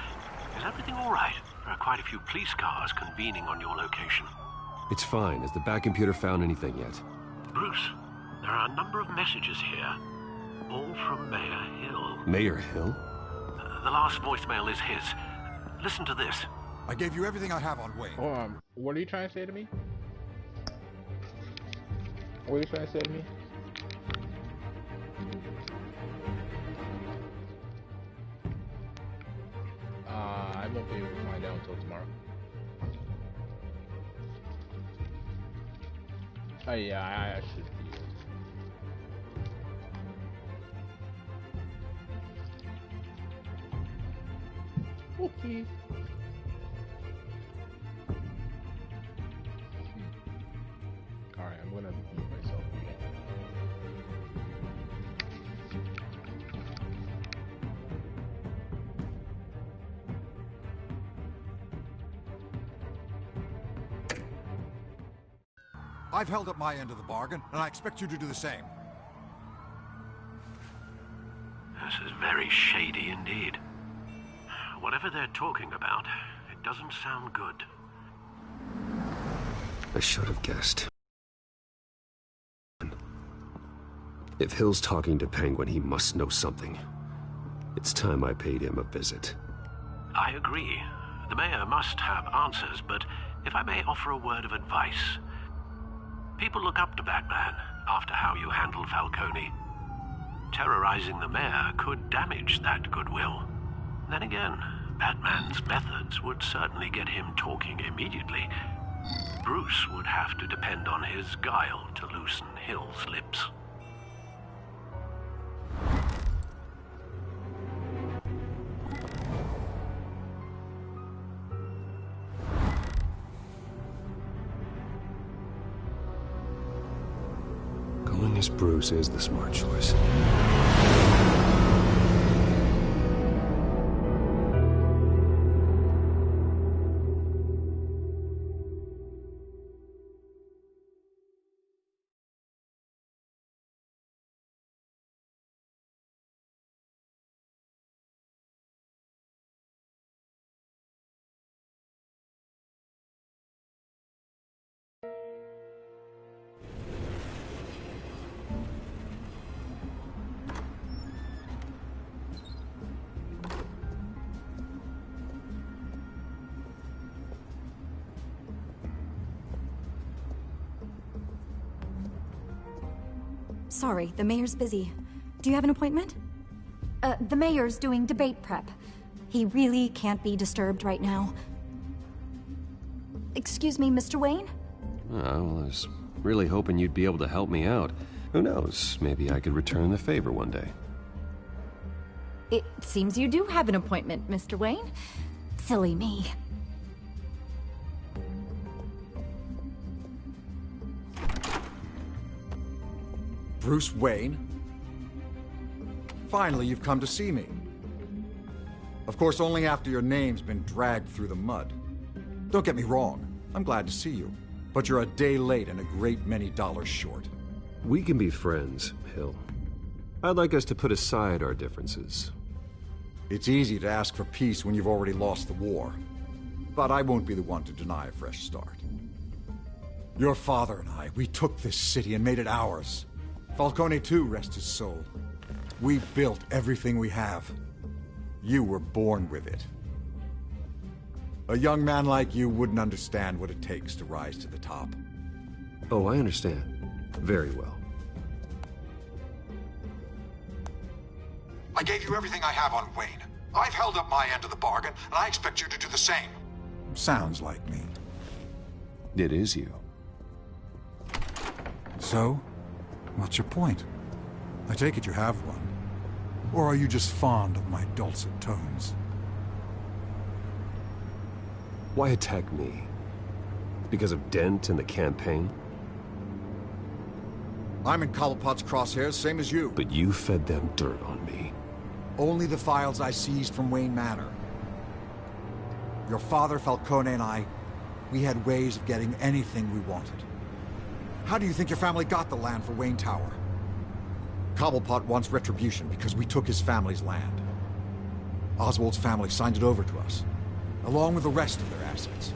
Is everything all right? There are quite a few police cars convening on your location. It's fine. Has the back computer found anything yet? Bruce, there are a number of messages here. All from Mayor Hill. Mayor Hill? The last voicemail is his. Listen to this. I gave you everything I have on Wayne. What are you trying to say to me? What are you trying to say to me? I won't be able to find out until tomorrow. Oh yeah, I should be. Okay. Alright, I'm gonna mute myself again. I've held up my end of the bargain, and I expect you to do the same. This is very shady indeed. Whatever they're talking about, it doesn't sound good. I should have guessed. If Hill's talking to Penguin, he must know something. It's time I paid him a visit. I agree. The mayor must have answers, but if I may offer a word of advice. People look up to Batman after how you handled Falcone. Terrorizing the mayor could damage that goodwill. Then again, Batman's methods would certainly get him talking immediately. Bruce would have to depend on his guile to loosen Hill's lips. Going as Bruce is the smart choice. Sorry, the mayor's busy. Do you have an appointment? The mayor's doing debate prep. He really can't be disturbed right now. Excuse me, Mr. Wayne? Oh, well, I was really hoping you'd be able to help me out. Who knows, maybe I could return the favor one day. It seems you do have an appointment, Mr. Wayne. Silly me. Bruce Wayne? Finally, you've come to see me. Of course, only after your name's been dragged through the mud. Don't get me wrong, I'm glad to see you. But you're a day late and a great many dollars short. We can be friends, Hill. I'd like us to put aside our differences. It's easy to ask for peace when you've already lost the war. But I won't be the one to deny a fresh start. Your father and I, we took this city and made it ours. Falcone too, rest his soul. We built everything we have. You were born with it. A young man like you wouldn't understand what it takes to rise to the top. Oh, I understand. Very well. I gave you everything I have on Wayne. I've held up my end of the bargain, and I expect you to do the same. Sounds like me. It is you. So, what's your point? I take it you have one. Or are you just fond of my dulcet tones? Why attack me? Because of Dent and the campaign? I'm in Cobblepot's crosshairs, same as you. But you fed them dirt on me. Only the files I seized from Wayne Manor. Your father, Falcone, and I, we had ways of getting anything we wanted. How do you think your family got the land for Wayne Tower? Cobblepot wants retribution because we took his family's land. Oswald's family signed it over to us, along with the rest of their assets.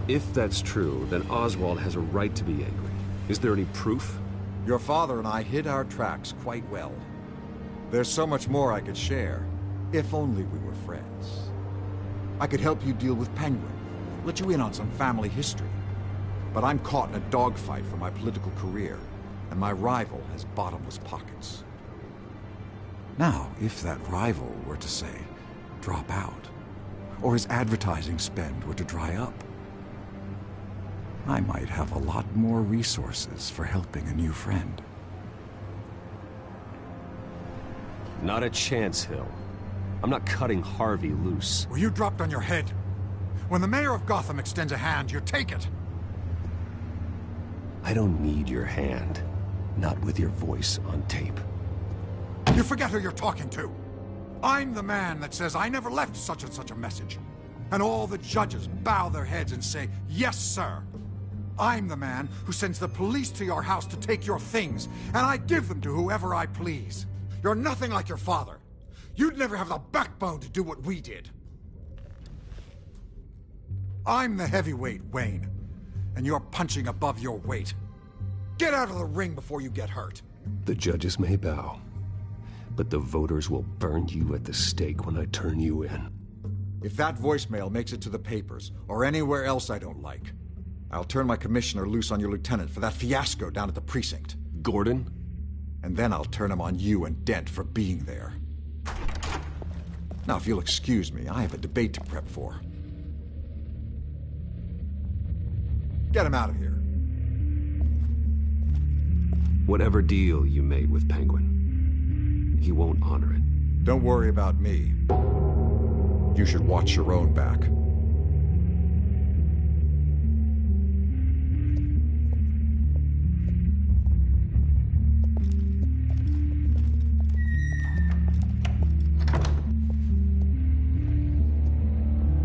If that's true, then Oswald has a right to be angry. Is there any proof? Your father and I hid our tracks quite well. There's so much more I could share, if only we were friends. I could help you deal with Penguin, let you in on some family history. But I'm caught in a dogfight for my political career, and my rival has bottomless pockets. Now, if that rival were to say, drop out, or his advertising spend were to dry up, I might have a lot more resources for helping a new friend. Not a chance, Hill. I'm not cutting Harvey loose. Were you dropped on your head? When the mayor of Gotham extends a hand, you take it. I don't need your hand. Not with your voice on tape. You forget who you're talking to. I'm the man that says I never left such and such a message. And all the judges bow their heads and say, yes, sir. I'm the man who sends the police to your house to take your things, and I give them to whoever I please. You're nothing like your father. You'd never have the backbone to do what we did. I'm the heavyweight, Wayne, and you're punching above your weight. Get out of the ring before you get hurt. The judges may bow, but the voters will burn you at the stake when I turn you in. If that voicemail makes it to the papers, or anywhere else I don't like, I'll turn my commissioner loose on your lieutenant for that fiasco down at the precinct. Gordon? And then I'll turn him on you and Dent for being there. Now, if you'll excuse me, I have a debate to prep for. Get him out of here. Whatever deal you made with Penguin, he won't honor it. Don't worry about me. You should watch your own back.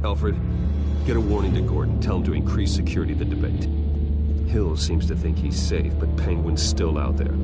Alfred, get a warning to Gordon. Tell him to increase security of the debate. Hill seems to think he's safe, but Penguin's still out there.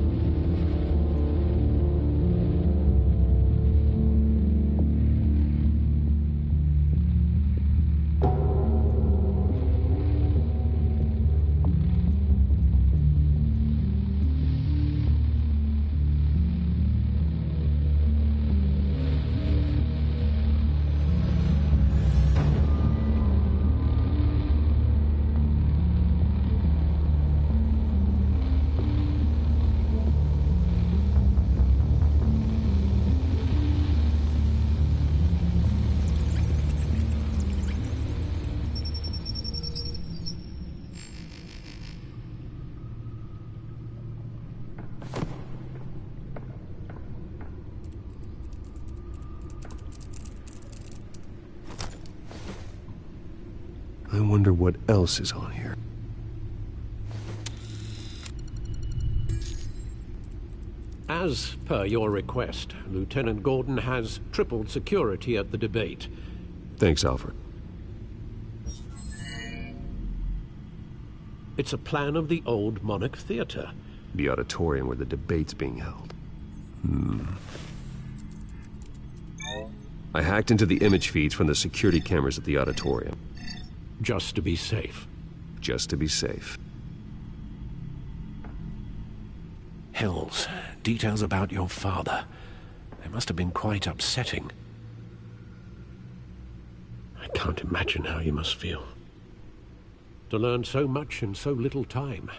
I wonder what else is on here. As per your request, Lieutenant Gordon has tripled security at the debate. Thanks, Alfred. It's a plan of the old Monarch Theater. The auditorium where the debate's being held. I hacked into the image feeds from the security cameras at the auditorium. Just to be safe. Just to be safe. Hills, details about your father. They must have been quite upsetting. I can't imagine how you must feel. To learn so much in so little time.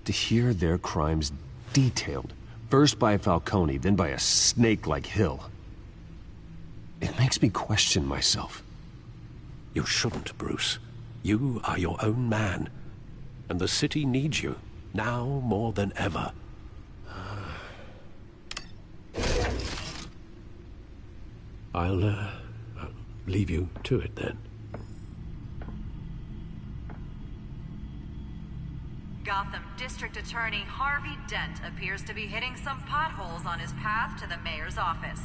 To hear their crimes detailed, first by Falcone, then by a snake like Hill. It makes me question myself. You shouldn't, Bruce. You are your own man. And the city needs you, now more than ever. I'll leave you to it then. Gotham District Attorney Harvey Dent appears to be hitting some potholes on his path to the mayor's office.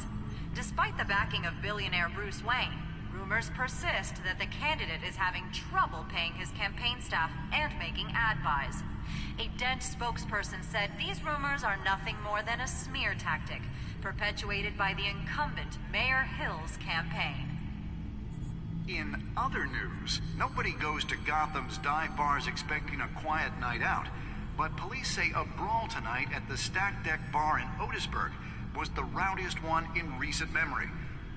Despite the backing of billionaire Bruce Wayne, rumors persist that the candidate is having trouble paying his campaign staff and making ad buys. A Dent spokesperson said these rumors are nothing more than a smear tactic, perpetuated by the incumbent Mayor Hill's campaign. In other news, nobody goes to Gotham's dive bars expecting a quiet night out, but police say a brawl tonight at the Stack Deck Bar in Otisburg was the rowdiest one in recent memory.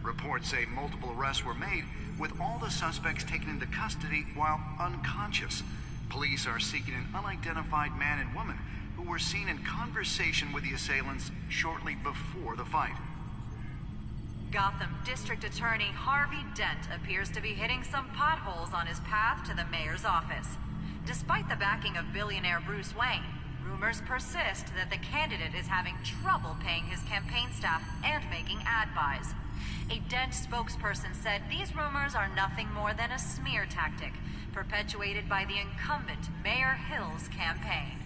Reports say multiple arrests were made, with all the suspects taken into custody while unconscious. Police are seeking an unidentified man and woman who were seen in conversation with the assailants shortly before the fight. Gotham District Attorney Harvey Dent appears to be hitting some potholes on his path to the mayor's office. Despite the backing of billionaire Bruce Wayne, rumors persist that the candidate is having trouble paying his campaign staff and making ad buys. A Dent spokesperson said these rumors are nothing more than a smear tactic, perpetuated by the incumbent Mayor Hill's campaign.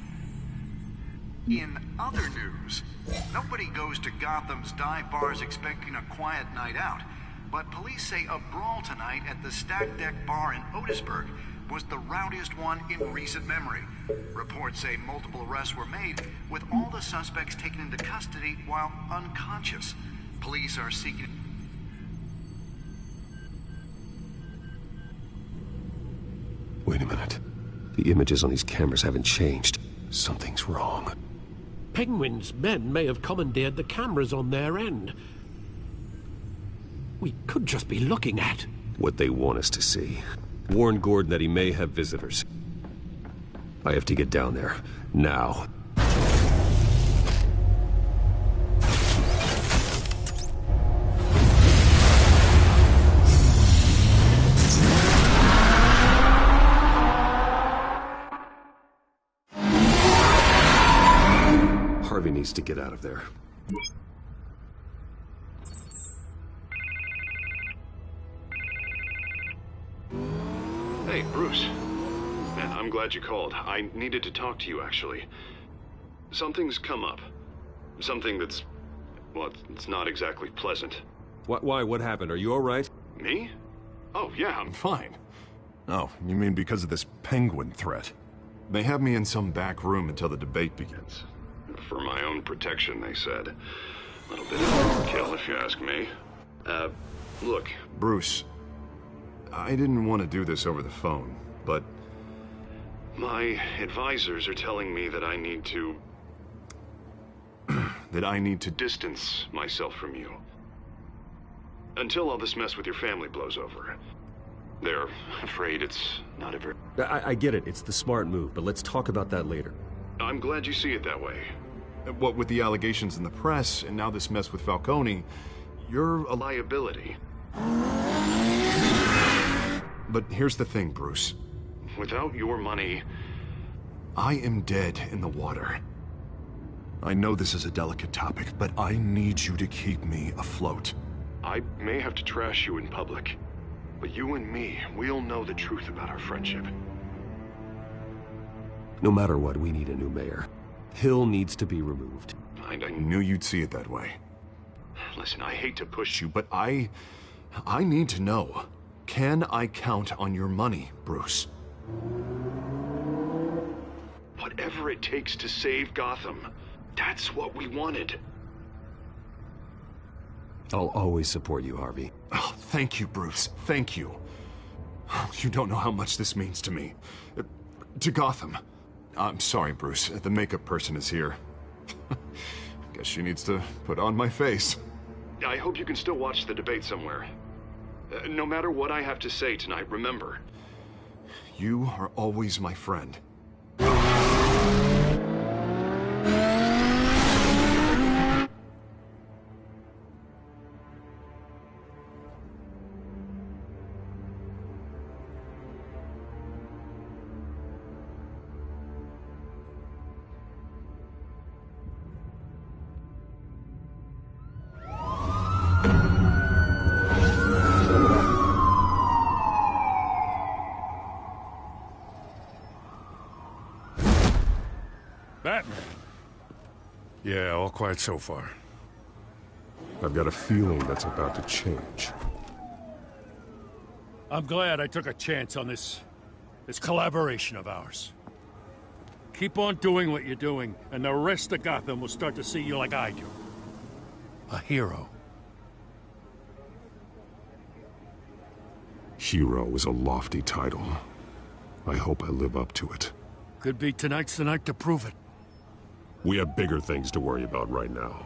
In other news, nobody goes to Gotham's dive bars expecting a quiet night out, but police say a brawl tonight at the Stack Deck Bar in Otisburg was the rowdiest one in recent memory. Reports say multiple arrests were made, with all the suspects taken into custody while unconscious. Police are seeking... Wait a minute. The images on these cameras haven't changed. Something's wrong. Penguin's men may have commandeered the cameras on their end. We could just be looking at what they want us to see. Warn Gordon that he may have visitors. I have to get down there, now. Harvey needs to get out of there. Hey, Bruce. Man, I'm glad you called. I needed to talk to you, actually. Something's come up. Something that's... well, it's not exactly pleasant. Why? What happened? Are you all right? Me? Oh, yeah, I'm fine. Oh, you mean because of this penguin threat? They have me in some back room until the debate begins. For my own protection, they said. A little bit of overkill, if you ask me. Look. Bruce, I didn't want to do this over the phone, but... my advisors are telling me that I need to... that I need to distance myself from you. Until all this mess with your family blows over. They're afraid it's not ever... I get it. It's the smart move, but let's talk about that later. I'm glad you see it that way. What with the allegations in the press, and now this mess with Falcone, you're a liability. But here's the thing, Bruce. Without your money... I am dead in the water. I know this is a delicate topic, but I need you to keep me afloat. I may have to trash you in public, but you and me, we'll know the truth about our friendship. No matter what, we need a new mayor. Hill needs to be removed. I knew you'd see it that way. Listen, I hate to push You, but I need to know. Can I count on your money, Bruce? Whatever it takes to save Gotham. That's what we wanted. I'll always support you, Harvey. Oh, thank you, Bruce. Thank you. You don't know how much this means to me. To Gotham. I'm sorry, Bruce. The makeup person is here. Guess she needs to put on my face. I hope you can still watch the debate somewhere. No matter what I have to say tonight, remember. You are always my friend. Batman. Yeah, all quiet so far. I've got a feeling that's about to change. I'm glad I took a chance on this collaboration of ours. Keep on doing what you're doing, and the rest of Gotham will start to see you like I do. A hero. Hero is a lofty title. I hope I live up to it. Could be tonight's the night to prove it. We have bigger things to worry about right now.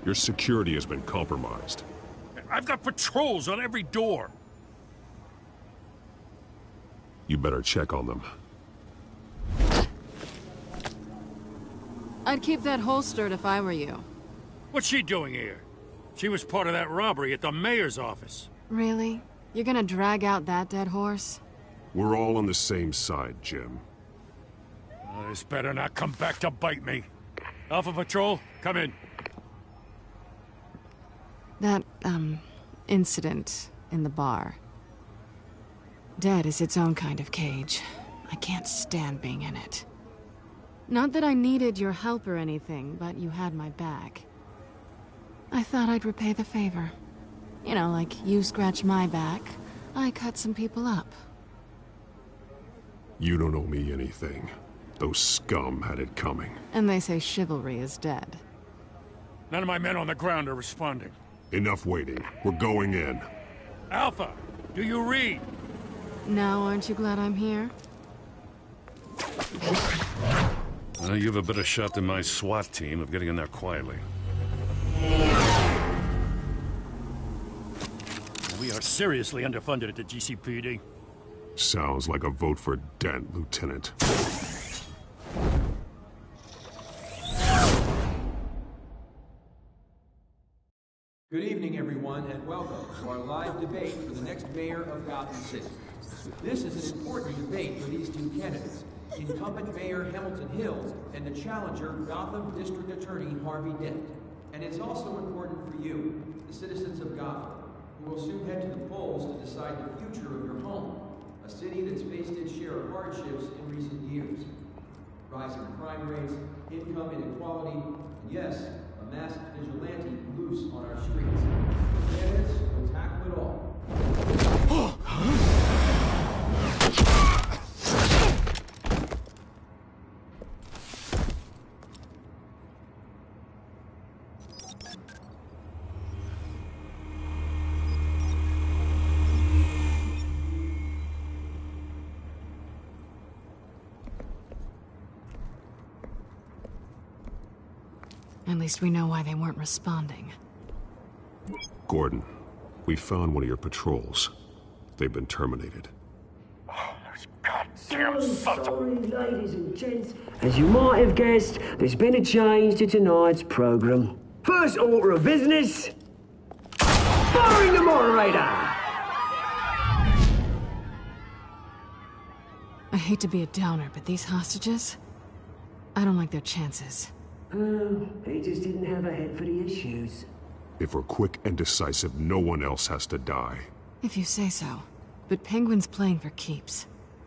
Your security has been compromised. I've got patrols on every door. You better check on them. I'd keep that holstered if I were you. What's she doing here? She was part of that robbery at the mayor's office. Really? You're gonna drag out that dead horse? We're all on the same side, Jim. This better not come back to bite me. Alpha Patrol, come in. That, incident in the bar. Dead is its own kind of cage. I can't stand being in it. Not that I needed your help or anything, but you had my back. I thought I'd repay the favor. You know, like you scratch my back, I cut some people up. You don't owe me anything. Those scum had it coming. And they say chivalry is dead. None of my men on the ground are responding. Enough waiting. We're going in. Alpha, do you read? Now, aren't you glad I'm here? You have a better shot than my SWAT team of getting in there quietly. We are seriously underfunded at the GCPD. Sounds like a vote for Dent, Lieutenant. Good evening, everyone, and welcome to our live debate for the next mayor of Gotham City. This is an important debate for these two candidates, incumbent Mayor Hamilton Hill and the challenger Gotham District Attorney Harvey Dent. And it's also important for you, the citizens of Gotham, who will soon head to the polls to decide the future of your home, a city that's faced its share of hardships in recent years. Rising crime rates, income inequality, and yes, a masked vigilante loose on our streets. The candidates will tackle it all. At least we know why they weren't responding. Gordon, we found one of your patrols. They've been terminated. So sorry, ladies and gents. As you might have guessed, there's been a change to tonight's program. First order of business, firing the moderator! I hate to be a downer, but these hostages? I don't like their chances. Oh, he just didn't have a head for the issues. If we're quick and decisive, no one else has to die. If you say so. But Penguin's playing for keeps.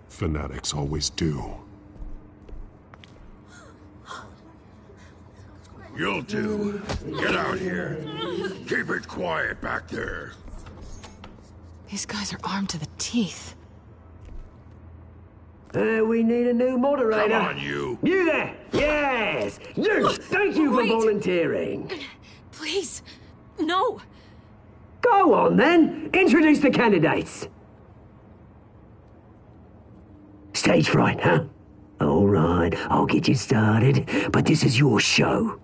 Fanatics always do. You'll do. Get out here. Keep it quiet back there. These guys are armed to the teeth. We need a new moderator. Come on, you. You there! Yes! You! Thank you for volunteering. Please, no. Go on, then. Introduce the candidates. Stage fright, huh? All right, I'll get you started, but this is your show.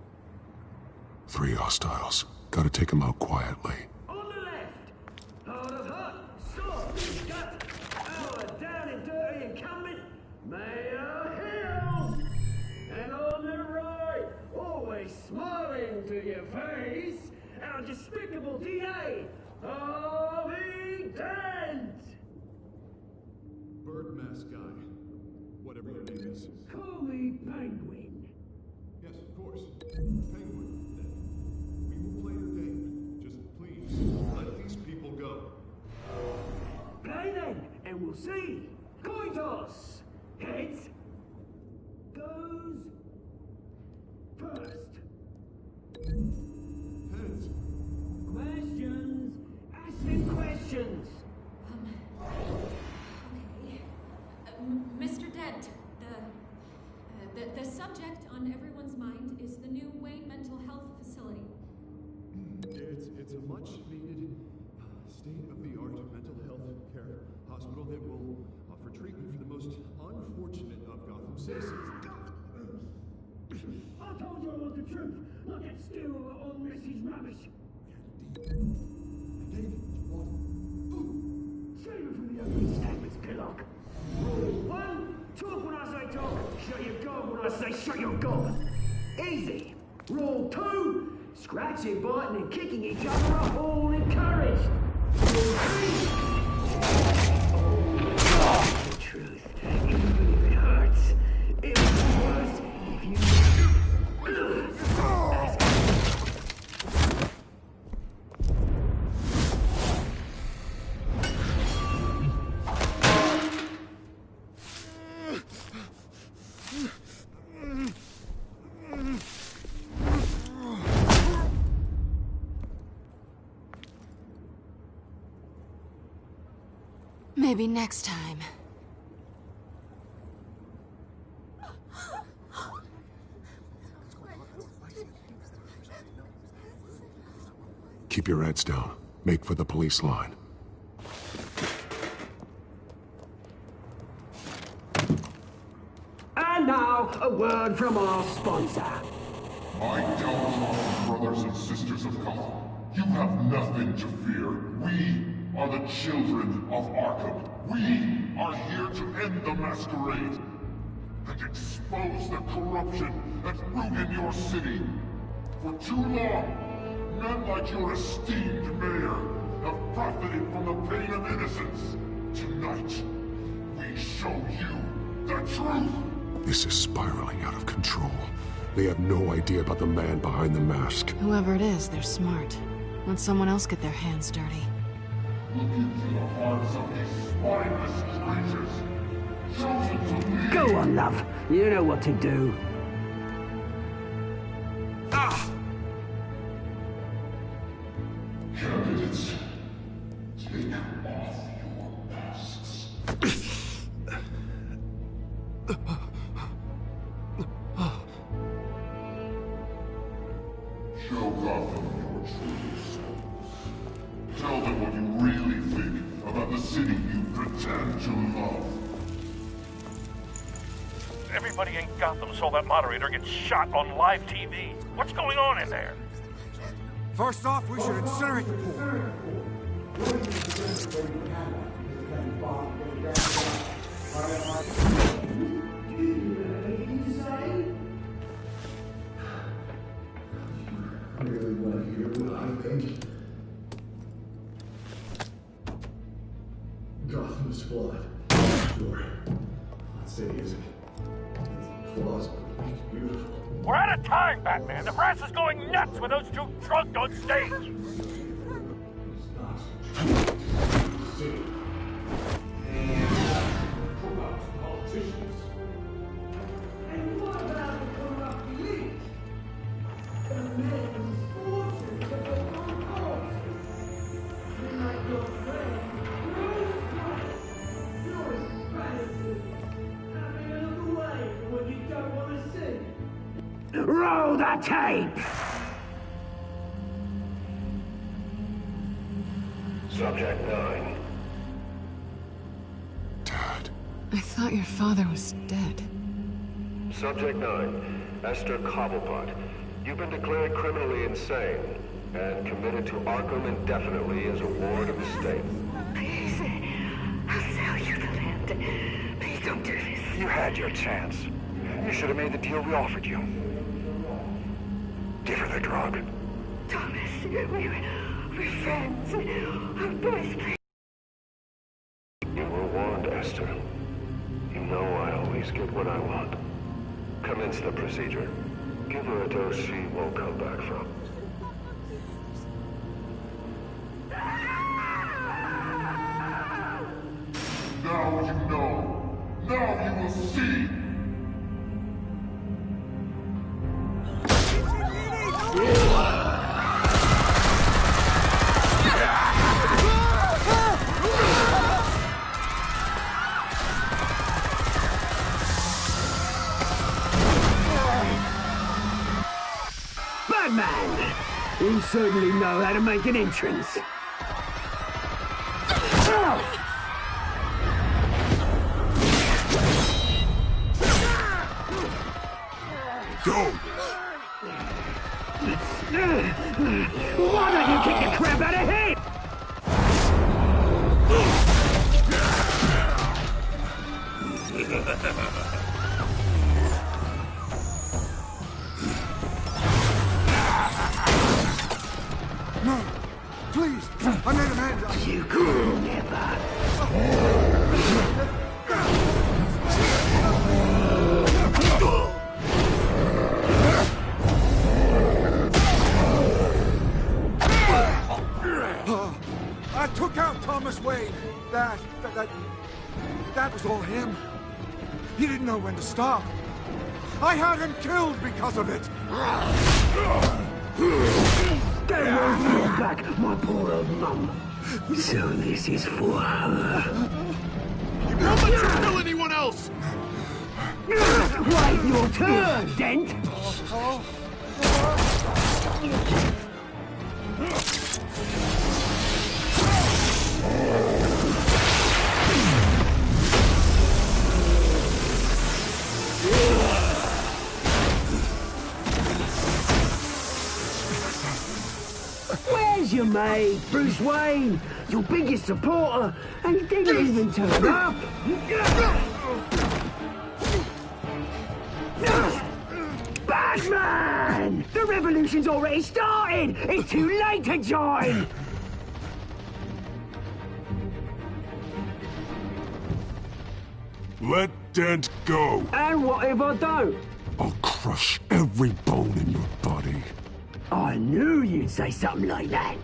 3 hostiles. Gotta take them out quietly. On the left, hard of heart, sword, gut, our down and dirty incumbent, Mayor Hill. And on the right, always smiling to your face, our despicable DA, Harvey Dent. Bird mask guy. Whatever your name is. Call me Penguin. Yes, of course. Penguin, then. We will play your game. Just please, let these people go. Play then, and we'll see. Coin toss. Heads goes first. Heads. Questions. Ask them questions. Mr. Dent, the subject on everyone's mind is the new Wayne Mental Health Facility. It's a much-needed, state-of-the-art mental health care hospital that will offer treatment for the most unfortunate of Gotham citizens. I told you I want the truth. Not get still on Mrs. Rubbish. David, what? Save it for the opening statements, Pillock. Rule 1, talk when I say talk. Shut your gob when I say shut your gob. Easy. Rule 2, scratching, biting and kicking each other are all encouraged. Rule 3, the truth, even if it hurts. It would be worse if you... Maybe next time. Keep your heads down. Make for the police line. And now, a word from our sponsor. My downtrodden brothers and sisters of Gotham, you have nothing to fear. We are the children of Arkham. We are here to end the masquerade and expose the corruption that ruined your city. For too long, men like your esteemed mayor have profited from the pain of innocence. Tonight, we show you the truth. This is spiraling out of control. They have no idea about the man behind the mask. Whoever it is, they're smart. Let someone else get their hands dirty. Look into the hearts of these spineless creatures, chosen to lead. Go on, love. You know what to do. Candidates, take off your masks. Show Gotham your true selves. Tell them what you really think about the city you pretend to love. Everybody in Gotham saw that moderator get shot on live TV. What's going on in there? First off, we should incinerate the pool. Really want to hear what I think? Gotham's flawed. Sure. That city isn't. Its flaws make it beautiful. We're out of time, Batman. The press is going nuts with those two drunk on stage. City. Corrupt politicians. And what about the corrupt elite? Roll the tape! Subject 9. I thought your father was dead. Subject 9. Esther Cobblepot. You've been declared criminally insane and committed to Arkham indefinitely as a ward of the state. Please, I'll sell you the land. Please don't do this. You had your chance. You should have made the deal we offered you. Give her the drug. Thomas, we're friends. Oh, boys, please. You were warned, Esther. You know I always get what I want. Commence the procedure. Give her a dose she won't come back from. Now you know. Now you will see. Batman! You certainly know how to make an entrance. Go! Why don't you kick the crap out of him? No! Please! I made Amanda! You could never! I took out Thomas Wayne. That was all him. He didn't know when to stop. I had him killed because of it. That won't back my poor old mum. So this is for her. You won't let you kill anyone else! Wait your turn, Dent! Where's your mate, Bruce Wayne? Your biggest supporter, and he didn't even turn up. Batman! The revolution's already started! It's too late to join! Let Dent go. And what if I don't? I'll crush every bone in your body. I knew you'd say something like that.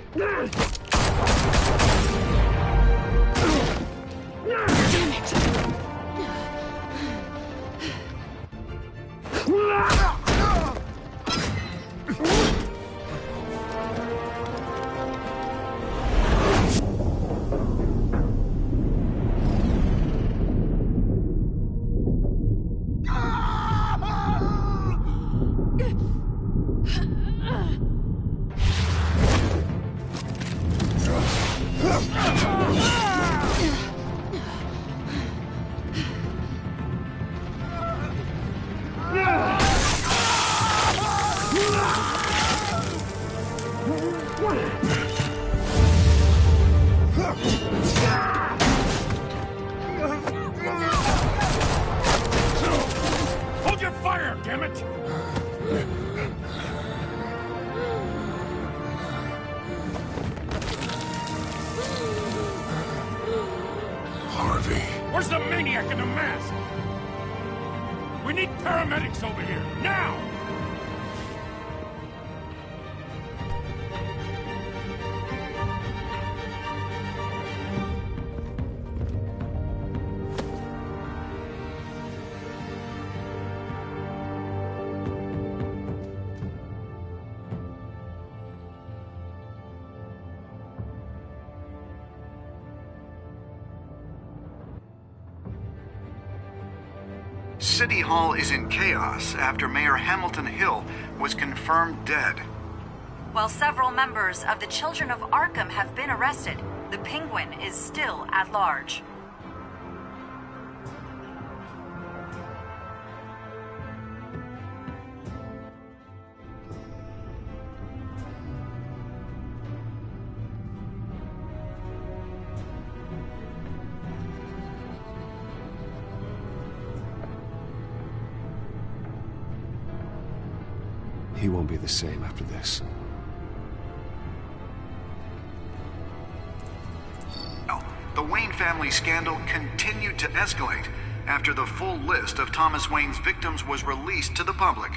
Hold your fire, damn it! Harvey. Where's the maniac in the mask? We need paramedics over here, now! City Hall is in chaos after Mayor Hamilton Hill was confirmed dead. While several members of the Children of Arkham have been arrested, the Penguin is still at large. He won't be the same after this. The Wayne family scandal continued to escalate after the full list of Thomas Wayne's victims was released to the public.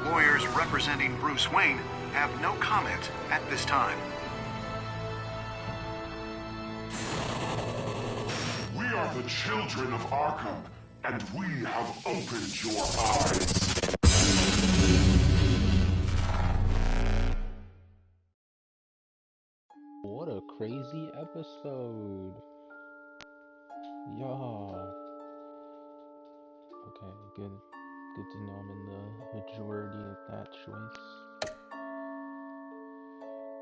Lawyers representing Bruce Wayne have no comment at this time. We are the children of Arkham, and we have opened your eyes. What a crazy episode. Yeah. Okay, good. Good to know I'm in the majority of that choice.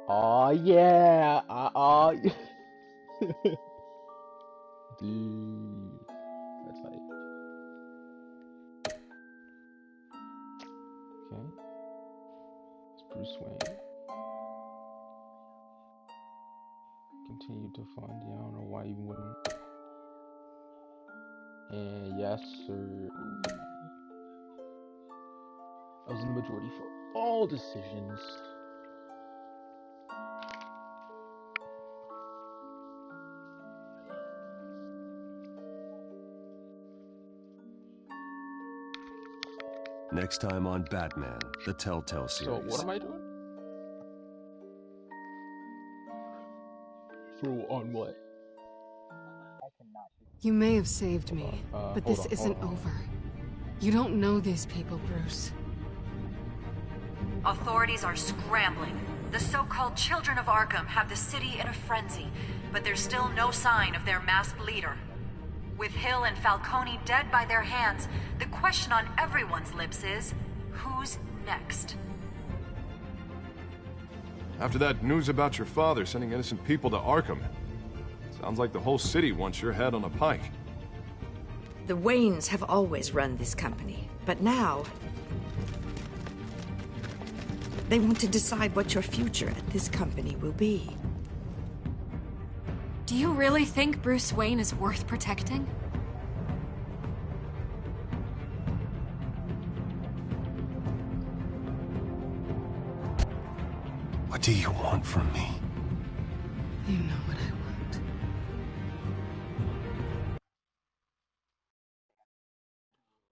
Aw, yeah! Aw, dude. That's like... Okay. It's Bruce Wayne. Continue to find you. I don't know why you wouldn't. And yes, sir. I was in the majority for all decisions. Next time on Batman, the Telltale series. So, what am I doing? On what? You may have saved me, but this isn't over. You don't know these people, Bruce. Authorities are scrambling. The so-called Children of Arkham have the city in a frenzy, but there's still no sign of their masked leader. With Hill and Falcone dead by their hands, the question on everyone's lips is, who's next? After that news about your father sending innocent people to Arkham, sounds like the whole city wants your head on a pike. The Waynes have always run this company, but now they want to decide what your future at this company will be. Do you really think Bruce Wayne is worth protecting? What do you want from me? You know what I want.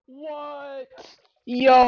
What? Yo!